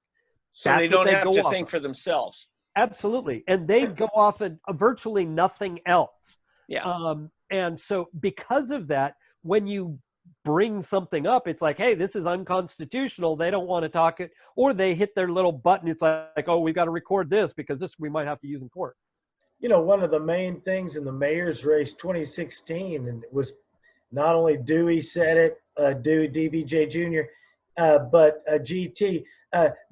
So That's they don't what have to think of. for themselves. Absolutely. And they go off of virtually nothing else. Yeah. And so because of that, when you bring something up, it's like, hey, this is unconstitutional. They don't want to talk it, or they hit their little button. It's like, oh, we've got to record this because this we might have to use in court. You know, one of the main things in the mayor's race 2016, and it was not only Dewey said it, Dewey, DBJ Jr., but GT,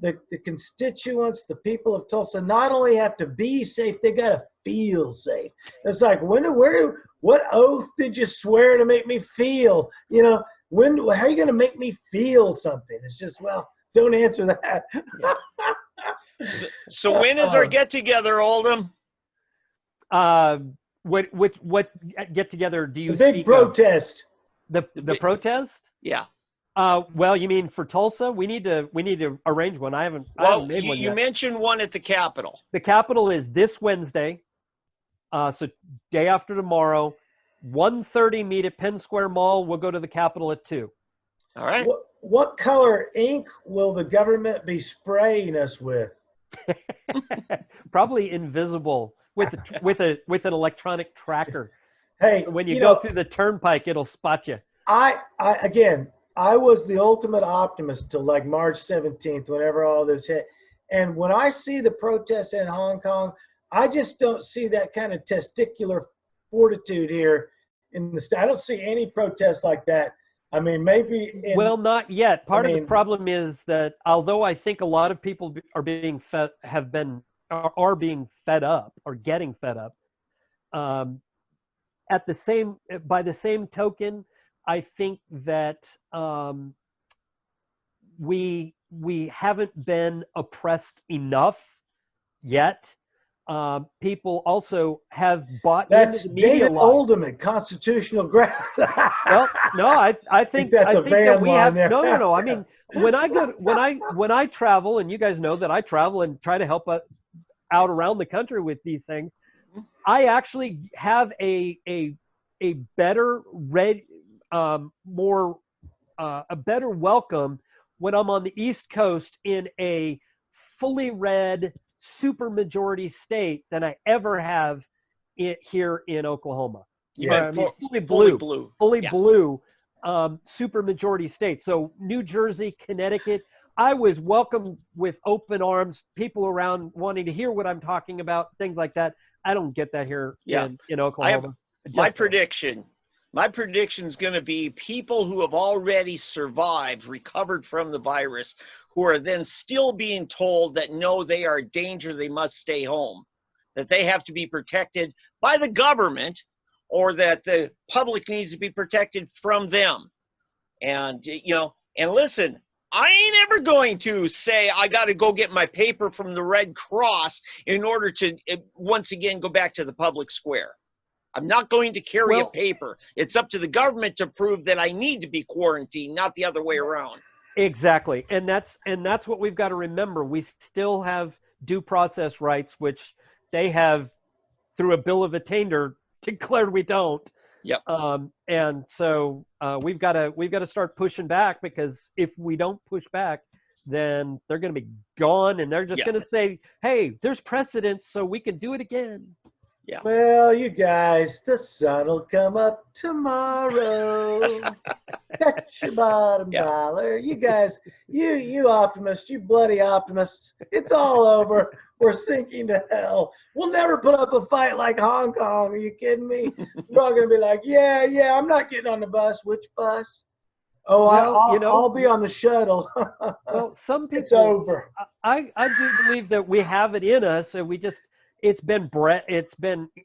the constituents, the people of Tulsa, not only have to be safe, they got to feel safe. It's like, what oath did you swear to make me feel? You know, how are you going to make me feel something? It's just, well, don't answer that. So when is our get together, Oldham? What get together do you the big speak protest? Of? The protest? Yeah. Well, you mean for Tulsa? We need to arrange one. I haven't made one yet. You mentioned one at the Capitol. The Capitol is this Wednesday, so day after tomorrow, 1:30 meet at Penn Square Mall. We'll go to the Capitol at 2. All right. What color ink will the government be spraying us with? Probably invisible with an electronic tracker. Hey, when you go through the turnpike, it'll spot you. I was the ultimate optimist till like March 17th, whenever all this hit. And when I see the protests in Hong Kong, I just don't see that kind of testicular fortitude here in the state. I don't see any protests like that. I mean, maybe. Well, not yet. Part of the problem is that although I think a lot of people are being fed up or getting fed up, by the same token, I think that we haven't been oppressed enough yet. People also have bought into the media. David Oldham at Constitutional Ground. Well, no, I think that's a van that we have. there. No. I mean, when I travel, and you guys know that I travel and try to help out around the country with these things, I actually have a better a better welcome when I'm on the East Coast in a fully red supermajority state than I ever have here in Oklahoma. Yeah, fully blue supermajority state. So New Jersey, Connecticut, I was welcomed with open arms, people around wanting to hear what I'm talking about, things like that. I don't get that here in Oklahoma. My prediction is going to be people who have already recovered from the virus, who are then still being told that no, they are a danger, they must stay home, that they have to be protected by the government, or that the public needs to be protected from them. And, and listen, I ain't ever going to say I got to go get my paper from the Red Cross in order to, once again, go back to the public square. I'm not going to carry a paper. It's up to the government to prove that I need to be quarantined, not the other way around. Exactly. And that's what we've got to remember. We still have due process rights, which they have, through a bill of attainder, declared we don't. Yep. And so we've got to start pushing back, because if we don't push back, then they're going to be gone, and they're just going to say, hey, there's precedence, so we can do it again. Yeah. Well, you guys, the sun will come up tomorrow. Bet your bottom dollar. You guys, you optimists, you bloody optimists, it's all over. We're sinking to hell. We'll never put up a fight like Hong Kong. Are you kidding me? We're all going to be like, yeah, I'm not getting on the bus. Which bus? Oh, I'll be on the shuttle. Well, some people. It's over. I do believe that we have it in us, and we just, it's been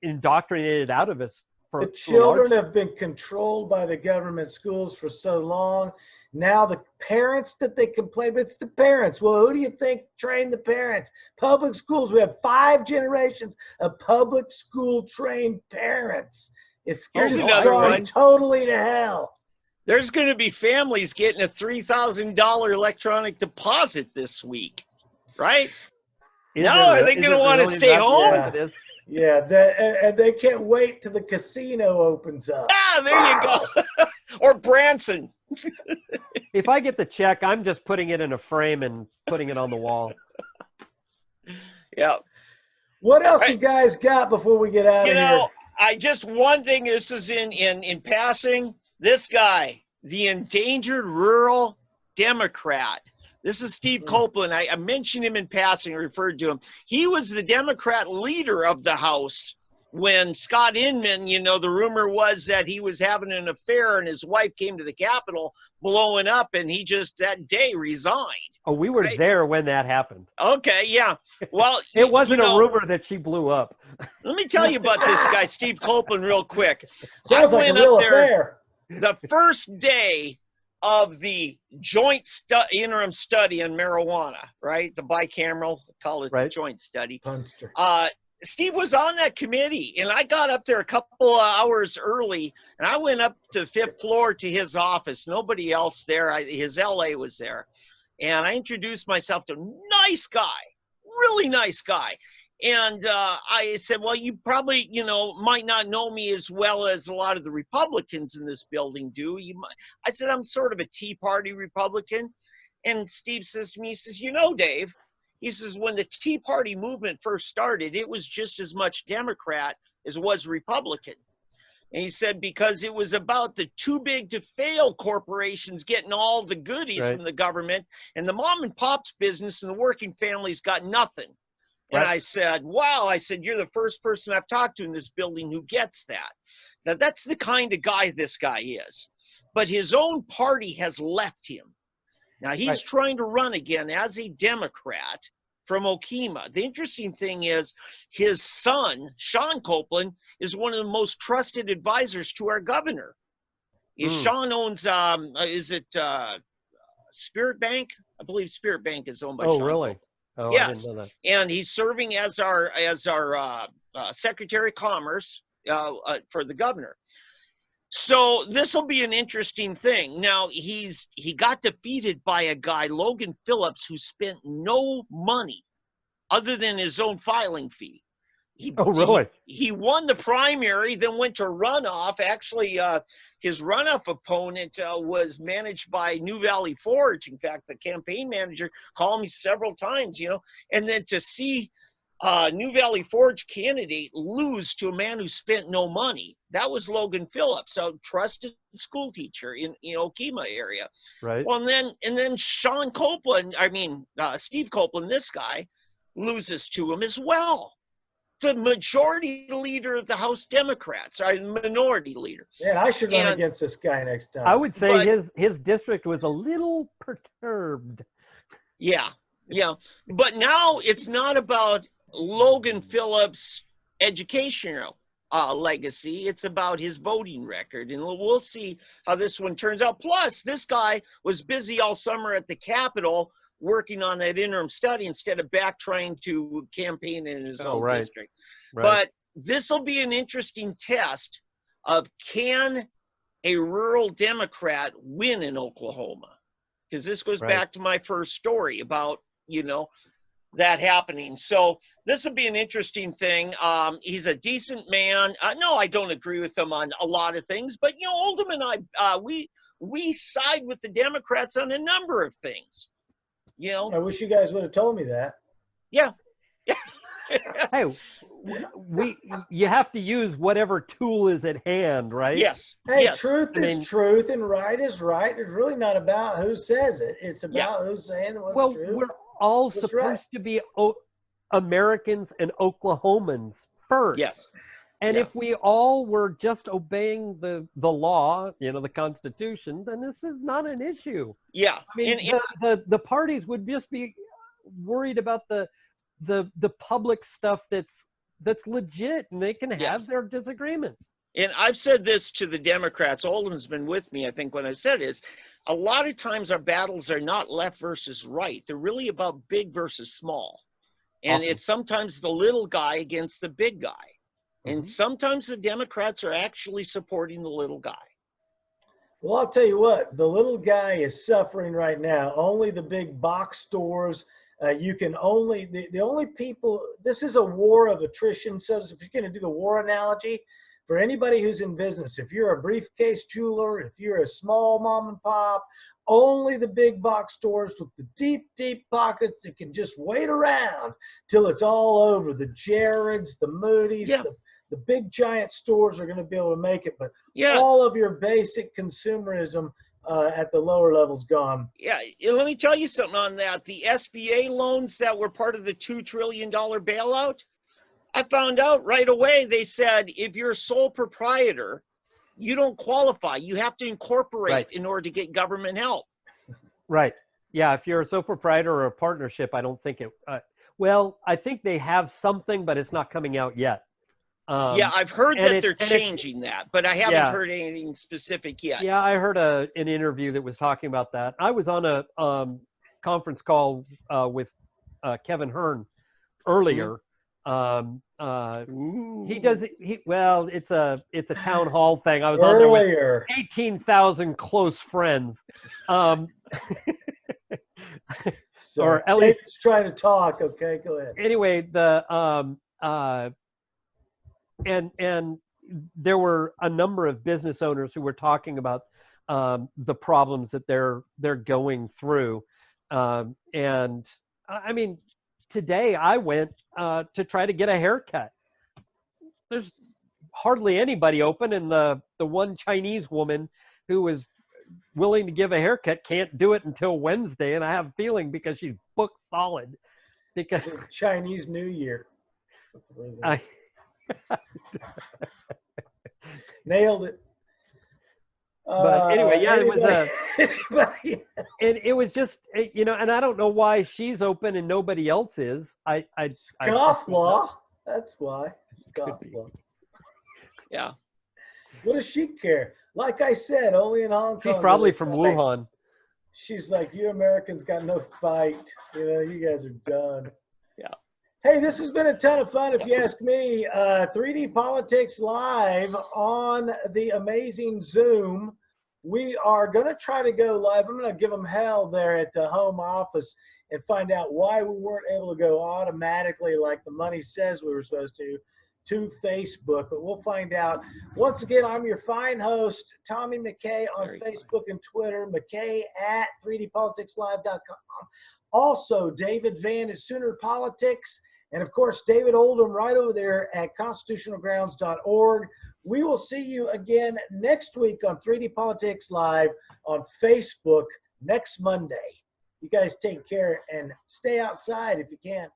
indoctrinated out of us The children have been controlled by the government schools for so long. Now the parents that they complain, but it's the parents. Well, who do you think trained the parents? Public schools. We have 5 generations of public school trained parents. It's Here's just another going one. totally to hell. There's going to be families getting a $3,000 electronic deposit this week, right? Are they going to want to stay home? Yeah, and they can't wait till the casino opens up. Ah, there you go. Or Branson. If I get the check, I'm just putting it in a frame and putting it on the wall. Yeah. What else you guys got before we get out of here? One thing, this is in passing, this guy, the endangered rural Democrat. This is Steve Copeland. I mentioned him in passing, I referred to him. He was the Democrat leader of the House when Scott Inman, the rumor was that he was having an affair and his wife came to the Capitol blowing up, and he just that day resigned. Oh, we were there when that happened. Okay, yeah. Well, it wasn't a rumor that she blew up. Let me tell you about this guy, Steve Copeland, real quick. Sounds like a real affair. The first day of the joint interim study on marijuana, right? The bicameral, call it the joint study. Punster. Steve was on that committee, and I got up there a couple of hours early, and I went up to the 5th floor to his office. Nobody else there. His LA was there. And I introduced myself to a nice guy, really nice guy. And I said, well, you probably, might not know me as well as a lot of the Republicans in this building do. I said, I'm sort of a Tea Party Republican. And Steve says to me, he says, Dave, he says, when the Tea Party movement first started, it was just as much Democrat as it was Republican. And he said, because it was about the too big to fail corporations getting all the goodies from the government, and the mom and pop's business and the working families got nothing. And I said, wow, I said, you're the first person I've talked to in this building who gets that. Now, that's the kind of guy this guy is. But his own party has left him. Now, he's trying to run again as a Democrat from Oklahoma. The interesting thing is his son, Sean Copeland, is one of the most trusted advisors to our governor. Sean owns, Spirit Bank? I believe Spirit Bank is owned by Sean. Oh, really? Copeland. Oh, yes. I didn't know that. And he's serving as our Secretary of Commerce for the governor. So this will be an interesting thing. Now, he got defeated by a guy, Logan Phillips, who spent no money other than his own filing fee. Really? He won the primary, then went to runoff. Actually, his runoff opponent was managed by New Valley Forge. In fact, the campaign manager called me several times, and then to see New Valley Forge candidate lose to a man who spent no money. That was Logan Phillips, a trusted school teacher in Oklahoma area. Right. Well, and then Sean Copeland, Steve Copeland, this guy, loses to him as well. The majority leader of the House Democrats, or the minority leader. Yeah, I should run against this guy next time. I would say his district was a little perturbed. Yeah. But now it's not about Logan Phillips' educational legacy. It's about his voting record. And we'll see how this one turns out. Plus, this guy was busy all summer at the Capitol working on that interim study instead of back trying to campaign in his own district. Right. But this will be an interesting test of, can a rural Democrat win in Oklahoma? Because this goes back to my first story about, that happening. So this will be an interesting thing. He's a decent man. No, I don't agree with him on a lot of things, but Oldham and I, we side with the Democrats on a number of things. I wish you guys would have told me that. Yeah. Hey, you have to use whatever tool is at hand, right? Yes. Hey, yes. Truth is truth and right is right. It's really not about who says it. It's about who's saying what's true. Well, we're all supposed to be Americans and Oklahomans first. Yes. And if we all were just obeying the law, the Constitution, then this is not an issue. Yeah. I mean, the parties would just be worried about the public stuff that's legit, and they can have their disagreements. And I've said this to the Democrats. Oldham's been with me, I think, when I said is a lot of times our battles are not left versus right. They're really about big versus small. And Awesome. it's sometimes the little guy against the big guy. And Mhm. sometimes the Democrats are actually supporting the little guy. Well, I'll tell you what, the little guy is suffering right now. Only the big box stores. You can only, the only people, this is a war of attrition. So if you're going to do the war analogy, for anybody who's in business, if you're a briefcase jeweler, if you're a small mom and pop, only the big box stores with the deep, deep pockets that can just wait around till it's all over. The Jared's, the Moody's, Yeah. the big giant stores are going to be able to make it. But Yeah. all of your basic consumerism at the lower levels gone. Yeah, let me tell you something on that. The SBA loans that were part of the $2 trillion bailout, I found out right away. They said if you're a sole proprietor, you don't qualify. You have to incorporate Right. in order to get government help. Right. Yeah. If you're a sole proprietor or a partnership, I don't think it. Well, I think they have something, but it's not coming out yet. Yeah, I've heard and that it- they're and it's- changing that, but I haven't Yeah. heard anything specific yet. Yeah, I heard an interview that was talking about that. I was on a conference call with Kevin Hearn earlier. He does it. Well, it's a town hall thing. I was on there with Earlier. 18,000 close friends. So or at least- David's trying to talk. Okay, go ahead. Anyway, and there were a number of business owners who were talking about the problems that they're going through. And I mean, today I went to try to get a haircut. There's hardly anybody open, and the one Chinese woman who was willing to give a haircut can't do it until Wednesday, and I have a feeling because she's booked solid. Because It's Chinese New Year. Nailed it. But anyway, yeah, it was anybody else? and it was just, and I don't know why she's open and nobody else is. I Scofflaw. That's why. Could be. Scofflaw. Yeah. What does she care? Like I said, only in Hong Kong. She's probably do they from fight. Wuhan. She's like, you Americans got no fight. You guys are done. Yeah. Hey, this has been a ton of fun, if you ask me. 3D Politics Live on the amazing Zoom. We are going to try to go live. I'm going to give them hell there at the home office and find out why we weren't able to go automatically like the money says we were supposed to Facebook. But we'll find out. Once again, I'm your fine host, Tommy McKay, on Very Facebook and Twitter, McKay at 3dpoliticslive.com. Also, David Van at Sooner Politics. And, of course, David Oldham right over there at constitutionalgrounds.org. We will see you again next week on 3D Politics Live on Facebook next Monday. You guys take care and stay outside if you can.